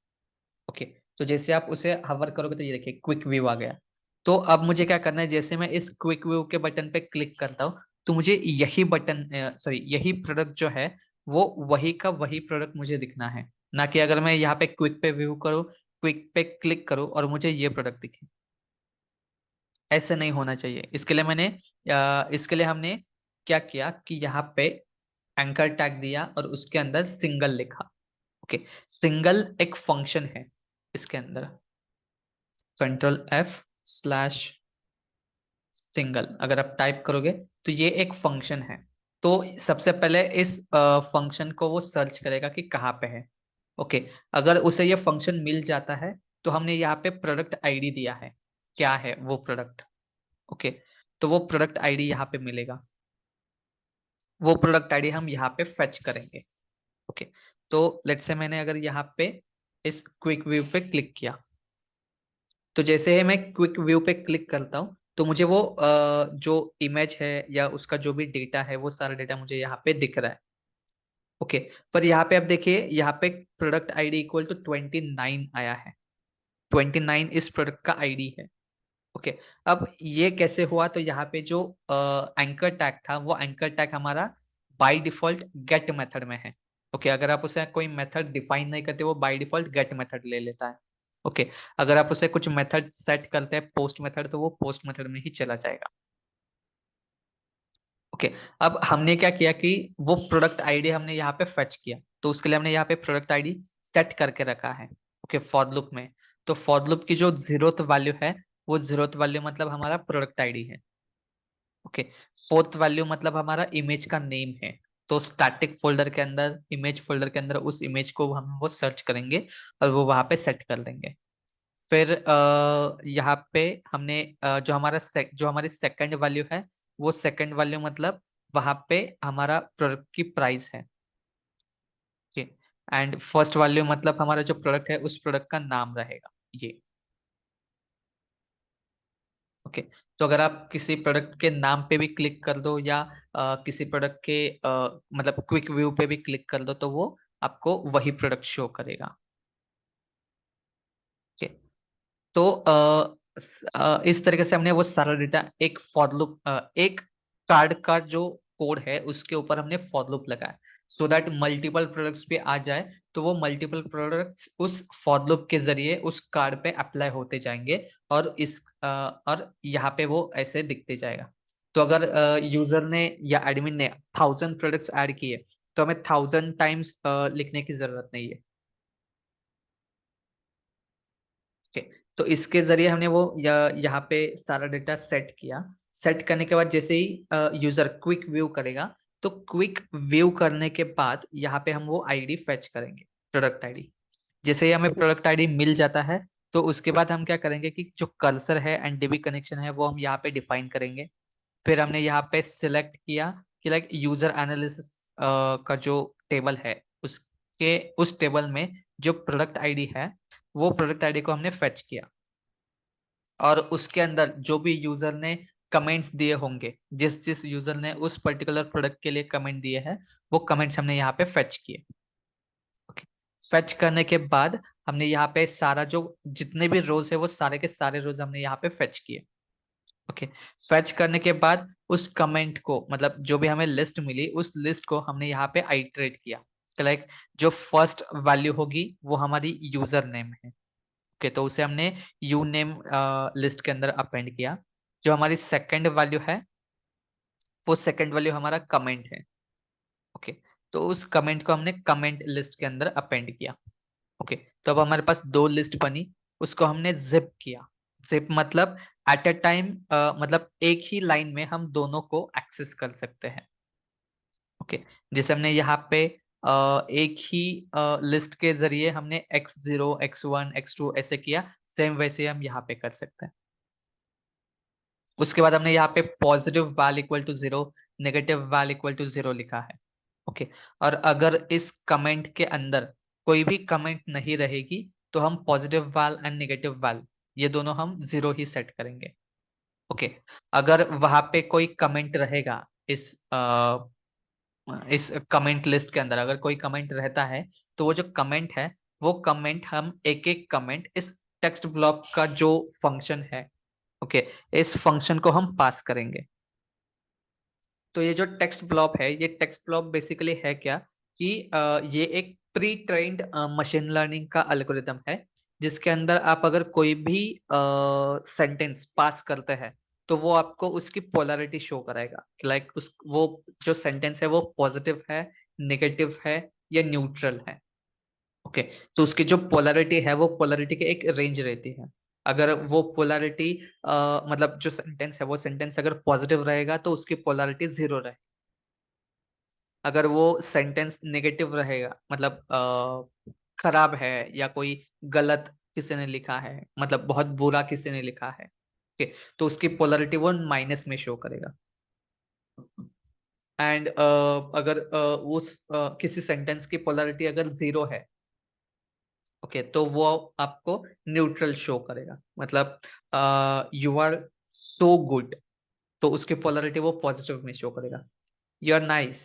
ओके, तो जैसे आप उसे हवर करोगे तो ये देखिए क्विक व्यू आ गया। तो अब मुझे क्या करना है, जैसे मैं इस क्विक व्यू के बटन पे क्लिक करता हूँ तो मुझे यही बटन सॉरी यही प्रोडक्ट जो है वो वही का वही प्रोडक्ट मुझे दिखना है, ना कि अगर मैं यहाँ पे क्विक पे व्यू करूँ, क्विक पे क्लिक करूँ और मुझे ये प्रोडक्ट दिखे। ऐसे नहीं होना चाहिए। इसके लिए हमने क्या किया कि यहाँ पे एंकर टैग दिया और उसके अंदर सिंगल लिखा। ओके, सिंगल एक फंक्शन है इसके अंदर, Ctrl+F सिंगल अगर आप टाइप करोगे तो ये एक फंक्शन है। तो सबसे पहले इस फंक्शन को वो सर्च करेगा कि कहाँ पे है। ओके, अगर उसे ये फंक्शन मिल जाता है तो हमने यहाँ पे प्रोडक्ट आईडी दिया है, क्या है वो प्रोडक्ट। ओके, तो वो प्रोडक्ट आईडी यहाँ पे मिलेगा, वो प्रोडक्ट आईडी हम यहाँ पे फेच करेंगे। ओके, तो लेट्स से मैंने अगर यहाँ पे इस क्विक व्यू पे क्लिक किया, तो जैसे ही मैं क्विक व्यू पे क्लिक करता हूँ तो मुझे वो जो इमेज है या उसका जो भी डेटा है वो सारा डेटा मुझे यहाँ पे दिख रहा है। ओके, पर यहाँ पे आप देखिए यहाँ पे प्रोडक्ट आईडी इक्वल टू 29 आया है, 29 इस प्रोडक्ट का आईडी है। ओके, अब ये कैसे हुआ, तो यहाँ पे जो एंकर टैग था वो एंकर टैग हमारा बाय डिफॉल्ट गेट मेथड में है। ओके, अगर आप उसे कोई मेथड डिफाइन नहीं करते वो बाय डिफॉल्ट गेट मेथड ले लेता है। ओके, अगर आप उसे कुछ मेथड सेट करते हैं पोस्ट मेथड तो वो पोस्ट मेथड में ही चला जाएगा। ओके, अब हमने क्या किया कि वो प्रोडक्ट आईडी हमने यहाँ पे फेच किया, तो उसके लिए हमने यहाँ पे प्रोडक्ट आईडी सेट करके रखा है। ओके, फॉर लूप में, तो फॉर लूप की जो जीरोथ वैल्यू है वो जीरोथ वैल्यू मतलब हमारा प्रोडक्ट आईडी है। ओके, फोर्थ वैल्यू मतलब हमारा इमेज का नेम है। तो स्टैटिक फोल्डर के अंदर, इमेज फोल्डर के अंदर उस इमेज को हम वो सर्च करेंगे और वो वहां पे सेट कर देंगे। फिर यहाँ पे हमने जो हमारी सेकंड वैल्यू है वो सेकंड वैल्यू मतलब वहां पे हमारा प्रोडक्ट की प्राइस है। ओके, एंड फर्स्ट वैल्यू मतलब हमारा जो प्रोडक्ट है उस प्रोडक्ट का नाम रहेगा ये। ओके, तो अगर आप किसी प्रोडक्ट के नाम पे भी क्लिक कर दो या किसी प्रोडक्ट के मतलब क्विक व्यू पे भी क्लिक कर दो तो वो आपको वही प्रोडक्ट शो करेगा। ओके, तो इस तरीके से हमने वो सारा डेटा एक फॉर लूप एक कार्ड का जो कोड है उसके ऊपर हमने फॉर लूप लगाया, सो दैट मल्टीपल प्रोडक्ट्स पे आ जाए तो वो मल्टीपल प्रोडक्ट्स उस फॉर लूप के जरिए उस कार्ड पे अप्लाई होते जाएंगे और यहाँ पे वो ऐसे दिखते जाएगा। तो अगर यूजर ने या एडमिन ने 1000 प्रोडक्ट्स ऐड किए तो हमें 1000 टाइम्स लिखने की जरूरत नहीं है। ओके, तो इसके जरिए हमने वो यहाँ पे सारा डेटा सेट किया। सेट करने के बाद जैसे ही यूजर क्विक व्यू करेगा तो क्विक व्यू करने के बाद यहाँ पे हम वो आईडी फेच करेंगे, प्रोडक्ट आईडी। जैसे ही हमें प्रोडक्ट आईडी मिल जाता है तो उसके बाद हम क्या करेंगे कि जो कर्सर है एंड डीबी कनेक्शन है वो हम यहाँ पे डिफाइन करेंगे। फिर हमने यहाँ पे सिलेक्ट किया कि लाइक यूजर एनालिसिस का जो टेबल है उसके उस टेबल में जो प्रोडक्ट आईडी है वो प्रोडक्ट आईडी को हमने फेच किया, और उसके अंदर जो भी यूजर ने कमेंट्स दिए होंगे, जिस जिस यूजर ने उस पर्टिकुलर प्रोडक्ट के लिए कमेंट दिए हैं वो कमेंट्स हमने यहाँ पे फेच किए। ओके, फेच करने के बाद हमने यहाँ पे सारा जो जितने भी रोज है वो सारे के सारे रोज हमने यहाँ पे फेच किए। ओके, फेच करने के बाद उस कमेंट को मतलब जो भी हमें लिस्ट मिली उस लिस्ट को हमने यहाँ पे आइटरेट किया, लाइक जो फर्स्ट वैल्यू होगी वो हमारी यूजर नेम है। ओके, तो उसे हमने यू नेम लिस्ट के अंदर अपेंड किया। जो हमारी सेकंड वैल्यू है वो सेकंड वैल्यू हमारा कमेंट है। ओके, तो उस कमेंट को हमने कमेंट लिस्ट के अंदर अपेंड किया। ओके, तो अब हमारे पास दो लिस्ट बनी, उसको हमने जिप किया। जिप मतलब एट अ टाइम मतलब एक ही लाइन में हम दोनों को एक्सेस कर सकते हैं। ओके, जैसे हमने यहाँ पे एक ही लिस्ट के जरिए हमने x0 x1 x2 ऐसे किया, सेम वैसे हम यहाँ पे कर सकते हैं। उसके बाद हमने यहाँ पे positive val equal to 0, negative val equal to 0 लिखा है। ओके, और अगर इस कमेंट के अंदर कोई भी कमेंट नहीं रहेगी तो हम पॉजिटिव वाल एंड नेगेटिव वाल ये दोनों हम 0 ही सेट करेंगे। ओके, अगर वहां पे कोई कमेंट रहेगा इस कमेंट लिस्ट के अंदर अगर कोई कमेंट रहता है, तो वो जो कमेंट है वो कमेंट हम एक एक कमेंट इस टेक्स्ट ब्लॉक का जो फंक्शन है, ओके, इस फंक्शन को हम पास करेंगे। तो ये जो टेक्स्ट ब्लॉक है, ये टेक्स्ट ब्लॉक बेसिकली है क्या कि ये एक प्री ट्रेन्ड मशीन लर्निंग का एल्गोरिदम है, जिसके अंदर आप अगर कोई भी सेंटेंस पास करते हैं तो वो आपको उसकी पोलैरिटी शो कराएगा कि लाइक उस वो जो सेंटेंस है वो पॉजिटिव है, नेगेटिव है या न्यूट्रल है। ओके, तो उसकी जो पोलैरिटी है वो पोलैरिटी की एक रेंज रहती है। अगर वो पोलैरिटी मतलब जो सेंटेंस है वो सेंटेंस अगर पॉजिटिव रहेगा तो उसकी पोलैरिटी 0 रहेगी। अगर वो सेंटेंस नेगेटिव रहेगा मतलब खराब है या कोई गलत किसी ने लिखा है, मतलब बहुत बुरा किसी ने लिखा है, ओके, तो उसकी पोलैरिटी वो माइनस में शो करेगा। एंड अगर उस किसी सेंटेंस की पोलैरिटी अगर 0 है, ओके, तो वो आपको न्यूट्रल शो करेगा। मतलब यू आर सो गुड, तो उसकी पोलैरिटी वो पॉजिटिव में शो करेगा। यू आर नाइस,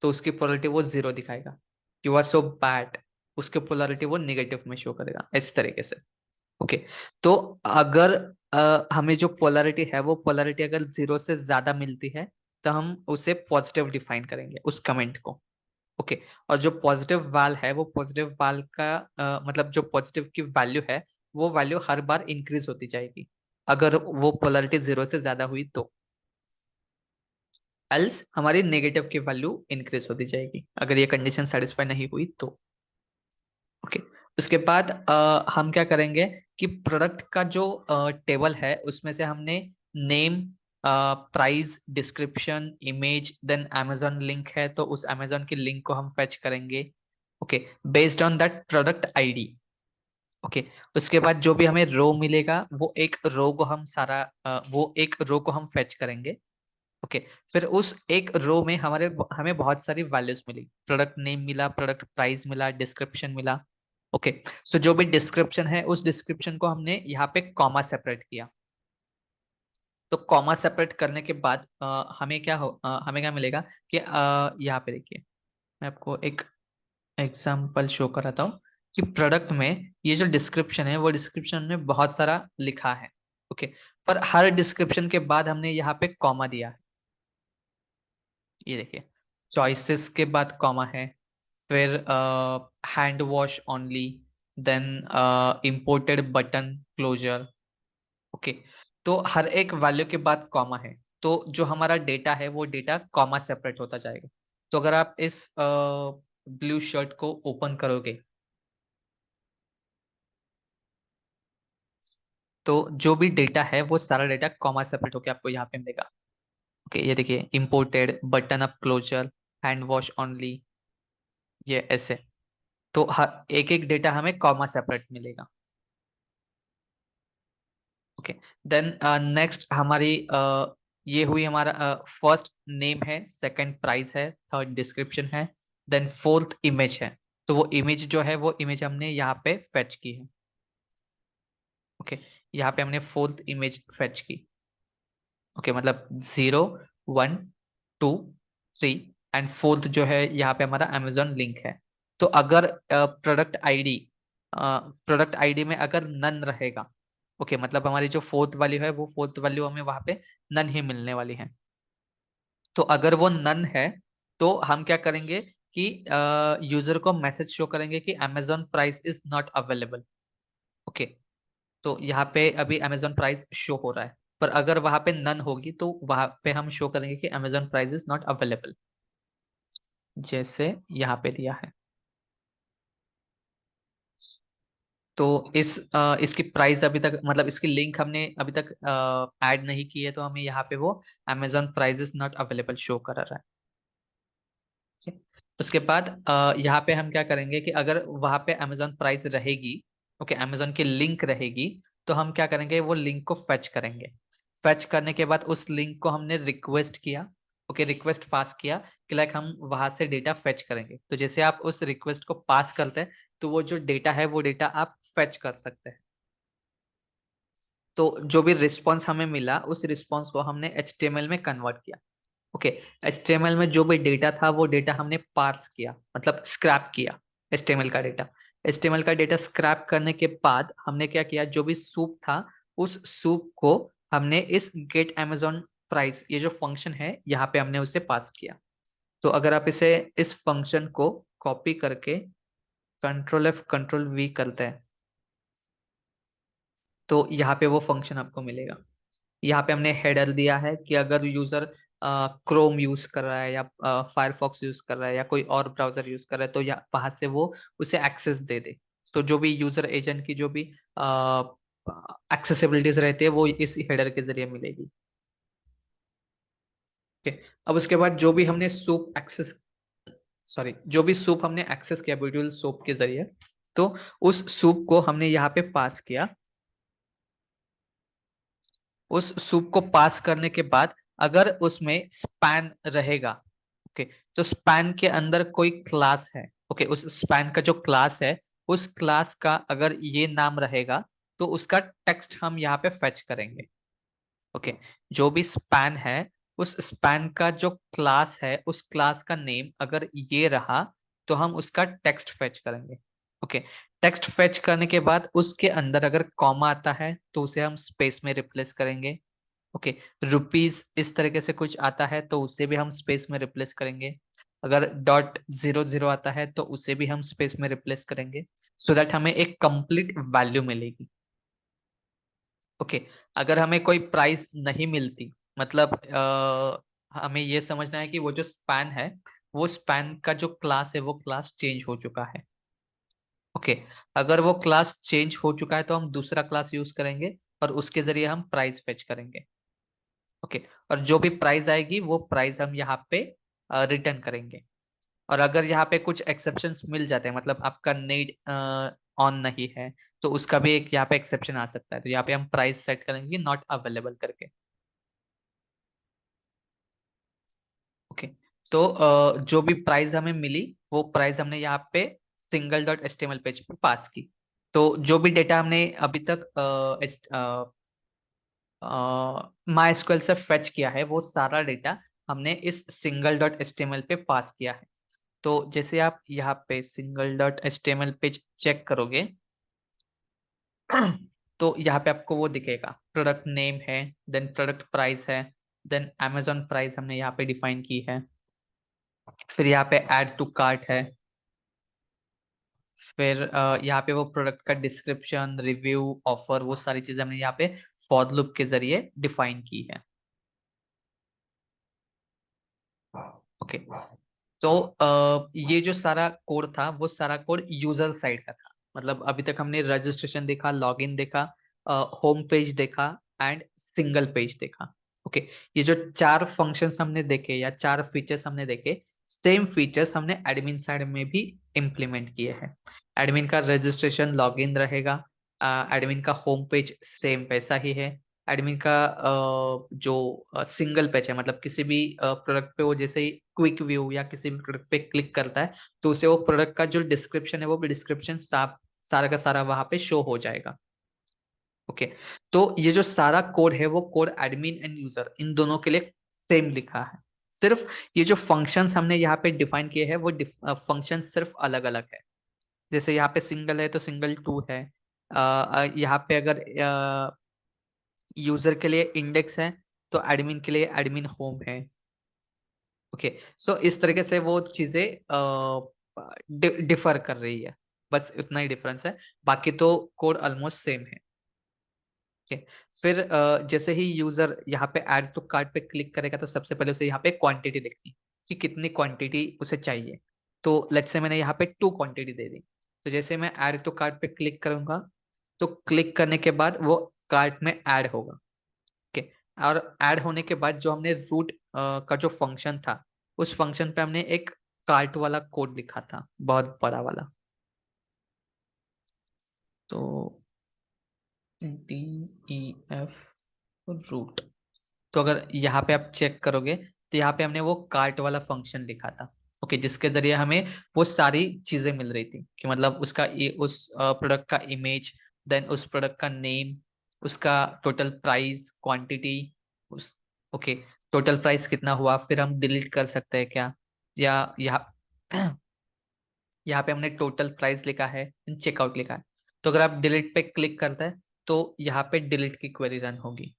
तो उसकी पोलैरिटी वो 0 दिखाएगा। यू आर सो बैड, उसकी पोलैरिटी वो नेगेटिव में शो करेगा, इस तरीके से। ओके, तो अगर हमें जो पोलैरिटी है वो पोलैरिटी अगर 0 से ज्यादा मिलती है तो हम उसे पॉजिटिव डिफाइन करेंगे उस कमेंट को। ओके, और जो पॉजिटिव वाल है वो पॉजिटिव वाल का मतलब जो पॉजिटिव की वैल्यू है वो वैल्यू हर बार इंक्रीज होती जाएगी अगर वो पोलैरिटी 0 से ज्यादा हुई तो। एल्स हमारी नेगेटिव की वैल्यू इंक्रीज होती जाएगी अगर ये कंडीशन सेटिस्फाई नहीं हुई तो। ओके, उसके बाद हम क्या करेंगे कि प्रोडक्ट का जो टेबल है उसमें से हमने name, price, description, image, then Amazon link है तो उस अमेजोन की लिंक को हम फेच करेंगे। Okay, based on that product ID. Okay, उसके बाद जो भी हमें रो मिलेगा वो एक रो को हम सारा वो एक रो को हम फेच करेंगे। ओके, फिर उस एक रो में हमें बहुत सारी वैल्यूज मिली, प्रोडक्ट नेम मिला, प्रोडक्ट प्राइस मिला, डिस्क्रिप्शन मिला। ओके, सो जो भी डिस्क्रिप्शन है उस डिस्क्रिप्शन को हमने यहाँ पे कॉमा सेपरेट किया। तो कॉमा सेपरेट करने के बाद हमें क्या मिलेगा कि यहाँ पे देखिए, मैं आपको एक एग्जांपल शो कराता हूँ कि प्रोडक्ट में ये जो डिस्क्रिप्शन है वो डिस्क्रिप्शन में बहुत सारा लिखा है। ओके, पर हर डिस्क्रिप्शन के बाद हमने यहाँ पे कॉमा दिया है। ये देखिए, चॉइसेस के बाद कॉमा है, फिर hand wash only, then imported button closure. Okay, तो हर एक वैल्यू के बाद कॉमा है, तो जो हमारा डेटा है वो डेटा कॉमा सेपरेट होता जाएगा। तो अगर आप इस ब्लू शर्ट को ओपन करोगे तो जो भी डेटा है वो सारा डेटा कॉमा सेपरेट होकर आपको यहाँ पे मिलेगा। ओके, ये देखिए, imported button up closure, hand wash only, ये ऐसे। तो हर एक एक डेटा हमें कॉमा सेपरेट मिलेगा। ओके, देन नेक्स्ट हमारी ये हुई हमारा फर्स्ट नेम है, सेकंड प्राइस है, थर्ड डिस्क्रिप्शन है, देन फोर्थ इमेज है। तो वो इमेज जो है वो इमेज हमने यहाँ पे फेच की है। ओके, यहाँ पे हमने फोर्थ इमेज फेच की। ओके, मतलब 0, 1, 2, 3 एंड फोर्थ जो है यहाँ पे हमारा अमेजोन लिंक है। तो अगर प्रोडक्ट आईडी में अगर नन रहेगा, ओके, मतलब हमारी जो फोर्थ वैल्यू है वो फोर्थ वैल्यू हमें वहां पे नन ही मिलने वाली है। तो अगर वो नन है तो हम क्या करेंगे कि यूजर को मैसेज शो करेंगे कि Amazon price is not available. Okay, तो यहाँ पे अभी अमेजोन प्राइस शो हो रहा है, पर अगर वहां पे नन होगी तो वहां पे हम शो करेंगे कि Amazon price is not available, जैसे यहाँ पे दिया है। तो इसकी प्राइस अभी तक मतलब इसकी लिंक हमने अभी तक ऐड नहीं की है, तो हमें यहाँ पे वो Amazon price is not available show कर रहा है। ठीक है? उसके बाद यहाँ पे हम क्या करेंगे कि अगर वहां पे अमेजोन प्राइस रहेगी, ओके, अमेजोन की लिंक रहेगी, तो हम क्या करेंगे वो लिंक को फेच करेंगे। फेच करने के बाद उस लिंक को हमने रिक्वेस्ट किया, ओके, रिक्वेस्ट पास किया कि लाइक हम वहां से डेटा फेच करेंगे। तो जैसे आप उस रिक्वेस्ट को पास करते हैं तो वो जो डेटा है वो डेटा आप फेच कर सकते हैं। तो जो भी रिस्पॉन्स हमें मिला उस रिस्पॉन्स को हमने HTML में कन्वर्ट किया। ओके, HTML में जो भी डेटा था वो डेटा हमने पार्स किया, मतलब स्क्रैप किया HTML का डेटा। HTML का डेटा स्क्रैप करने के बाद हमने क्या किया, जो भी सूप था उस सूप को हमने इस गेट अमेजोन प्राइस, ये जो फंक्शन है यहाँ पे हमने उसे पास किया। तो अगर आप इसे, इस फंक्शन को कॉपी करके Ctrl+F Ctrl+V करते हैं तो यहाँ पे वो फंक्शन आपको मिलेगा। यहाँ पे हमने हेडर दिया है कि अगर यूजर क्रोम यूज कर रहा है या फायरफॉक्स यूज कर रहा है या कोई और ब्राउजर यूज कर रहा है तो वहां से वो उसे एक्सेस दे दे। तो जो भी यूजर एजेंट की जो भी एक्सेसिबिलिटीज रहती है वो इस हेडर के जरिए मिलेगी। ठीक, अब उसके बाद जो भी हमने सूप एक्सेस, सॉरी, जो भी सूप हमने एक्सेस किया विजुअल सूप के जरिए, तो उस सूप को हमने यहाँ पे पास किया। उस सूप को पास करने के बाद अगर उसमें स्पैन रहेगा, ओके, तो स्पैन के अंदर कोई क्लास है, ओके, उस स्पैन का जो क्लास है उस क्लास का अगर ये नाम रहेगा तो उसका टेक्स्ट हम यहाँ पे फेच करेंगे। ओके, जो भी स्पैन है उस स्पैन का जो क्लास है उस क्लास का नेम अगर ये रहा तो हम उसका टेक्स्ट फेच करेंगे। ओके, टेक्स्ट फेच करने के बाद उसके अंदर अगर कॉमा आता है तो उसे हम स्पेस में रिप्लेस करेंगे। ओके, रुपीज इस तरीके से कुछ आता है तो उसे भी हम स्पेस में रिप्लेस करेंगे। अगर .00 आता है तो उसे भी हम स्पेस में रिप्लेस करेंगे, सो दैट हमें एक कंप्लीट वैल्यू मिलेगी। ओके, अगर हमें कोई प्राइस नहीं मिलती, मतलब हमें ये समझना है कि वो जो स्पैन है वो स्पैन का जो क्लास है वो क्लास चेंज हो चुका है। ओके, अगर वो क्लास चेंज हो चुका है तो हम दूसरा क्लास यूज करेंगे और उसके जरिए हम प्राइस फेच करेंगे। ओके, और जो भी प्राइस आएगी वो प्राइस हम यहाँ पे रिटर्न करेंगे। और अगर यहाँ पे कुछ एक्सेप्शंस मिल जाते हैं, मतलब आपका नेट ऑन नहीं है, तो उसका भी एक यहाँ पे एक्सेप्शन आ सकता है, तो यहाँ पे हम प्राइस सेट करेंगे नॉट अवेलेबल करके। ओके, तो जो भी प्राइस हमें मिली वो प्राइस हमने यहाँ पे single.html पेज पे पास की। तो जो भी डेटा हमने अभी तक MySQL से फेच किया है वो सारा डेटा हमने इस single.html पे पास किया है। तो जैसे आप यहाँ पे single.html पेज चेक करोगे तो यहाँ पे आपको वो दिखेगा, प्रोडक्ट नेम है, देन प्रोडक्ट प्राइस है, देन Amazon प्राइस हमने यहाँ पे डिफाइन की है, फिर यहाँ पे ऐड टू कार्ट है, फिर यहाँ पे वो प्रोडक्ट का डिस्क्रिप्शन, रिव्यू, ऑफर, वो सारी चीजें हमने यहाँ पे फॉर लूप के जरिए डिफाइन की है। ओके, तो ये जो सारा कोड था वो सारा कोड यूजर साइड का था। मतलब अभी तक हमने रजिस्ट्रेशन देखा, लॉगिन देखा, होम पेज देखा एंड सिंगल पेज देखा। ओके, ये जो चार फंक्शंस हमने देखे या चार फीचर्स हमने देखे, सेम फीचर्स हमने एडमिन साइड में भी इम्प्लीमेंट किए हैं। एडमिन का रजिस्ट्रेशन लॉगिन रहेगा, एडमिन का होम पेज सेम वैसा ही है, एडमिन का जो सिंगल पेज है, मतलब किसी भी प्रोडक्ट पे वो जैसे ही क्विक व्यू या किसी भी प्रोडक्ट पे क्लिक करता है तो उसे वो प्रोडक्ट का जो डिस्क्रिप्शन है वो भी डिस्क्रिप्शन सारा का सारा वहां पे शो हो जाएगा। ओके, तो ये जो सारा कोड है वो कोड एडमिन एंड यूजर इन दोनों के लिए सेम लिखा है। सिर्फ ये जो फंक्शंस हमने यहाँ पे डिफाइन किए हैं वो फंक्शन सिर्फ अलग अलग है। जैसे यहाँ पे सिंगल है तो सिंगल टू है, यहाँ पे अगर यूजर के लिए इंडेक्स है तो एडमिन के लिए एडमिन होम है। ओके, सो इस तरीके से वो चीजें डिफर कर रही है, बस इतना ही डिफरेंस है, बाकी तो कोड ऑलमोस्ट सेम है। ओके, फिर जैसे ही यूजर यहाँ पे ऐड टू कार्ट पे क्लिक करेगा तो सबसे पहले उसे यहाँ पे क्वांटिटी देखनी कि कितनी क्वांटिटी उसे चाहिए। तो लेट्स से मैंने यहाँ पे 2 क्वांटिटी दे दी, तो जैसे मैं ऐड टू कार्ट पे क्लिक करूंगा तो क्लिक करने के बाद वो कार्ट में ऐड होगा। ओके, और ऐड होने के बाद जो हमने रूट का जो फंक्शन था उस फंक्शन पे हमने एक कार्ट वाला कोड लिखा था, बहुत बड़ा वाला। तो DEF रूट, तो अगर यहाँ पे आप चेक करोगे तो यहाँ पे हमने वो कार्ट वाला फंक्शन लिखा था। ओके, जिसके जरिए हमें वो सारी चीजें मिल रही थी कि मतलब उसका उस प्रोडक्ट का इमेज, देन उस प्रोडक्ट का नेम, उसका टोटल प्राइस, क्वांटिटी, उस ओके टोटल प्राइस कितना हुआ, फिर हम डिलीट कर सकते हैं क्या, या यहाँ यहाँ पे हमने टोटल प्राइस लिखा है, चेकआउट लिखा है। तो अगर आप डिलीट पे क्लिक करते हैं तो यहाँ पे डिलीट की क्वेरी रन होगी।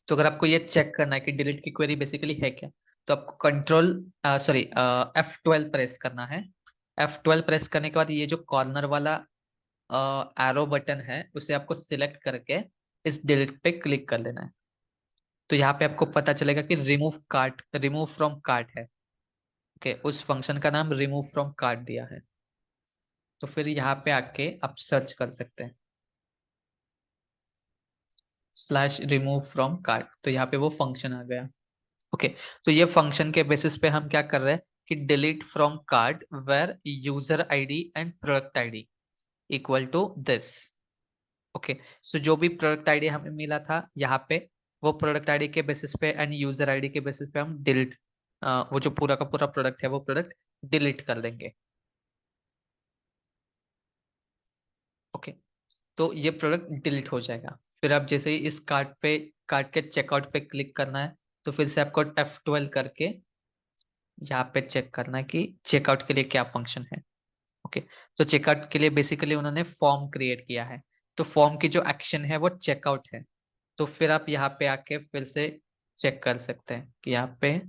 तो अगर आपको ये चेक करना है कि डिलीट की क्वेरी बेसिकली है क्या, तो आपको कंट्रोल सॉरी F12 प्रेस करना है। F12 प्रेस करने के बाद ये जो कॉर्नर वाला एरो बटन है उसे आपको सिलेक्ट करके इस डिलीट पे क्लिक कर लेना है। तो यहाँ पे आपको पता चलेगा कि रिमूव फ्रॉम कार्ट है। ओके, उस फंक्शन का नाम रिमूव फ्रॉम कार्ट दिया है। तो फिर यहाँ पे आके आप सर्च कर सकते हैं /remove from cart, तो यहाँ पे वो फंक्शन आ गया। ओके, तो ये फंक्शन के बेसिस पे हम क्या कर रहे हैं कि delete from cart where user ID and product ID equal to this. Okay, so जो भी प्रोडक्ट आईडी हमें मिला था यहाँ पे, वो प्रोडक्ट आईडी के बेसिस पे एंड यूजर आईडी के बेसिस पे हम डिलीट वो जो पूरा का पूरा प्रोडक्ट है वो प्रोडक्ट डिलीट कर देंगे। ओके, तो ये प्रोडक्ट डिलीट हो जाएगा। फिर आप जैसे ही इस कार्ट के चेकआउट पे क्लिक करना है, तो फिर से आपको F12 करके यहाँ पे चेक करना है कि चेकआउट के लिए क्या फंक्शन है। ओके, तो चेकआउट के लिए बेसिकली उन्होंने फॉर्म क्रिएट किया है। तो फॉर्म की जो एक्शन है वो चेकआउट है। तो फिर आप यहाँ पे आके फिर से चेक कर सकते हैं कि यहाँ पे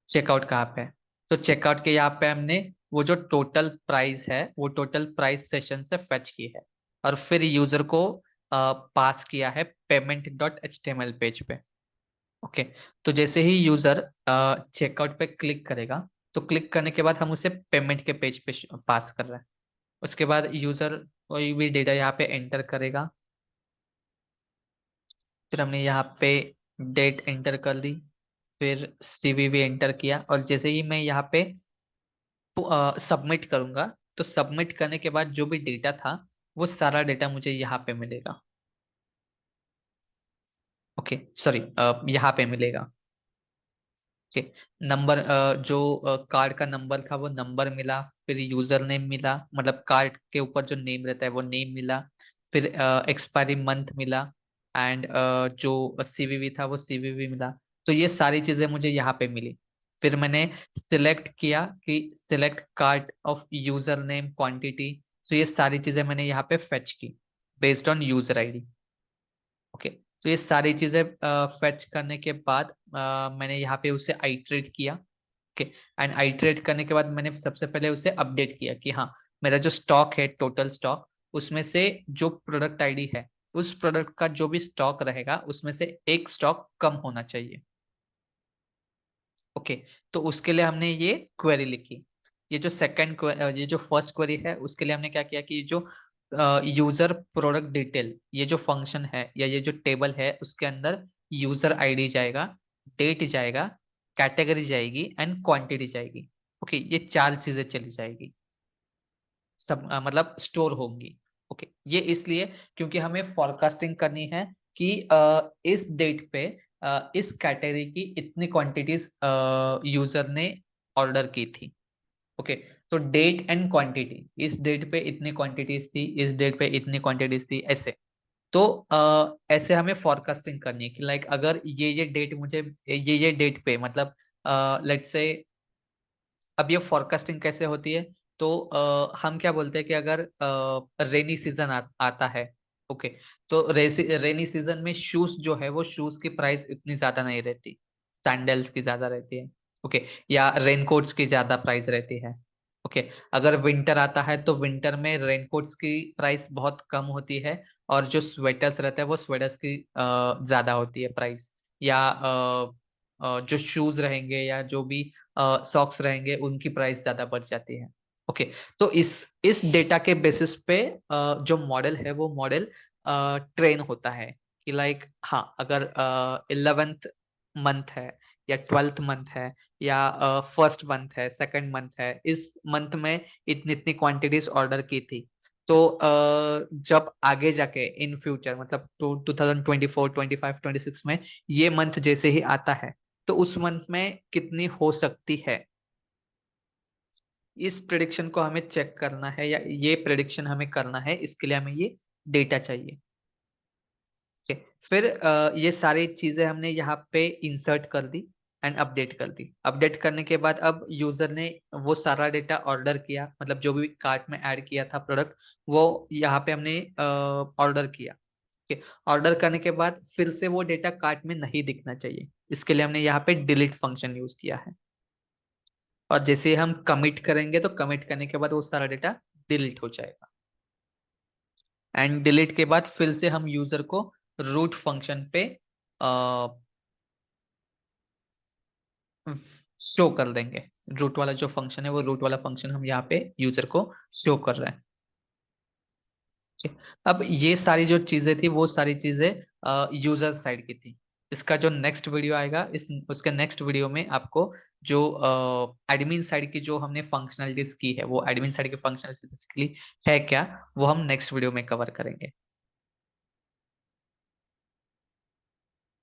चेकआउट कहाँ पे है। तो चेकआउट के यहाँ पे हमने वो जो टोटल प्राइस है वो टोटल प्राइस सेशन से फेच की है, और फिर यूजर को पास किया है payment.html पेज पे। ओके, तो जैसे ही यूजर चेकआउट पे क्लिक करेगा, तो क्लिक करने के बाद हम उसे पेमेंट के पेज पे पास कर रहे हैं। उसके बाद यूजर कोई भी डेटा यहाँ पे एंटर करेगा। फिर हमने यहाँ पे डेट एंटर कर दी, फिर सीवीवी एंटर किया, और जैसे ही मैं यहाँ पे सबमिट करूंगा, तो सबमिट करने के बाद जो भी डेटा था वो सारा डेटा मुझे यहाँ पे मिलेगा। ओके, सॉरी, यहाँ पे मिलेगा। ओके, नंबर जो कार्ड का नंबर था वो नंबर मिला, फिर यूजर नेम मिला, मतलब कार्ड के ऊपर जो नेम रहता है वो नेम मिला, फिर एक्सपायरी मंथ मिला, एंड जो सीवीवी था वो सीवीवी मिला। तो ये सारी चीजें मुझे यहाँ पे मिली। फिर मैंने सिलेक्ट किया कि select card of user name quantity. तो ये सारी चीजें मैंने यहाँ पे फेच की based on user ID. Okay, तो ये सारी चीजें फेच करने के बाद मैंने यहाँ पे उसे आइटरेट किया। ओके, एंड आइटरेट करने के बाद मैंने सबसे पहले उसे अपडेट किया कि हाँ, मेरा जो स्टॉक है टोटल स्टॉक, उसमें से जो प्रोडक्ट आईडी है उस प्रोडक्ट का जो भी स्टॉक रहेगा उसमें से एक स्टॉक कम होना चाहिए। ओके, तो उसके लिए हमने ये क्वेरी लिखी। ये जो फर्स्ट क्वेरी है उसके लिए हमने क्या किया कि जो यूजर प्रोडक्ट डिटेल, ये जो फंक्शन है या ये जो टेबल है उसके अंदर यूजर आईडी जाएगा, डेट जाएगा, कैटेगरी जाएगी एंड क्वांटिटी जाएगी। ओके, ये चार चीजें चली जाएगी, सब मतलब स्टोर होंगी। ओके, ये इसलिए क्योंकि हमें फॉरकास्टिंग करनी है कि इस डेट पे इस कैटेगरी की इतनी क्वांटिटीज यूजर ने ऑर्डर की थी। ओके, तो डेट एंड क्वांटिटी, इस डेट पे इतनी क्वांटिटीज थी, इस डेट पे इतनी क्वांटिटीज थी, ऐसे। तो ऐसे हमें फॉरकास्टिंग करनी है कि लाइक अगर ये डेट मुझे ये डेट पे मतलब लेट्स से, अब ये फॉरकास्टिंग कैसे होती है, तो हम क्या बोलते हैं कि अगर रेनी सीजन आता है। ओके, तो रेनी सीजन में शूज जो है वो शूज की प्राइस इतनी ज्यादा नहीं रहती, सैंडल्स की ज्यादा रहती है। ओके, या रेनकोट्स की ज्यादा प्राइस रहती है। ओके, अगर विंटर आता है तो विंटर में रेनकोट्स की प्राइस बहुत कम होती है, और जो स्वेटर्स रहते हैं वो स्वेटर्स की ज्यादा होती है प्राइस, या जो शूज रहेंगे या जो भी सॉक्स रहेंगे उनकी प्राइस ज्यादा बढ़ जाती है। ओके, तो इस डेटा के बेसिस पे जो मॉडल है वो मॉडल ट्रेन होता है कि लाइक हाँ, अगर 11th मंथ है या 12th मंथ है या फर्स्ट मंथ है, सेकंड मंथ है, इस मंथ में इतनी इतनी क्वांटिटीज ऑर्डर की थी, तो जब आगे जाके इन फ्यूचर मतलब 2024 25 26 में ये मंथ जैसे ही आता है तो उस मंथ में कितनी हो सकती है, इस प्रिडिक्शन को हमें चेक करना है या ये प्रिडिक्शन हमें करना है, इसके लिए हमें ये डेटा चाहिए। ठीक है, फिर ये सारी चीजें हमने यहाँ पे इंसर्ट कर दी एंड अपडेट कर दी। अपडेट करने के बाद अब यूजर ने वो सारा डेटा ऑर्डर किया, मतलब जो भी कार्ट में ऐड किया था प्रोडक्ट वो यहाँ पे हमने ऑर्डर किया। ठीक है, ऑर्डर करने के बाद फिर से वो डेटा कार्ट में नहीं दिखना चाहिए, इसके लिए हमने यहाँ पे डिलीट फंक्शन यूज किया है। और जैसे हम कमिट करेंगे तो कमिट करने के बाद वो सारा डेटा डिलीट हो जाएगा। एंड डिलीट के बाद फिर से हम यूजर को रूट फंक्शन पे शो कर देंगे। रूट वाला जो फंक्शन है वो रूट वाला फंक्शन हम यहाँ पे यूजर को शो कर रहे हैं। ठीक है? अब ये सारी जो चीजें थी वो सारी चीजें यूजर साइड की थी। इसका जो नेक्स्ट वीडियो आएगा इस उसके नेक्स्ट वीडियो में आपको जो एडमिन साइड की जो हमने फंक्शनलिटीज की है वो एडमिन साइड की फंक्शनलिटीज बेसिकली है क्या, वो हम नेक्स्ट वीडियो में कवर करेंगे।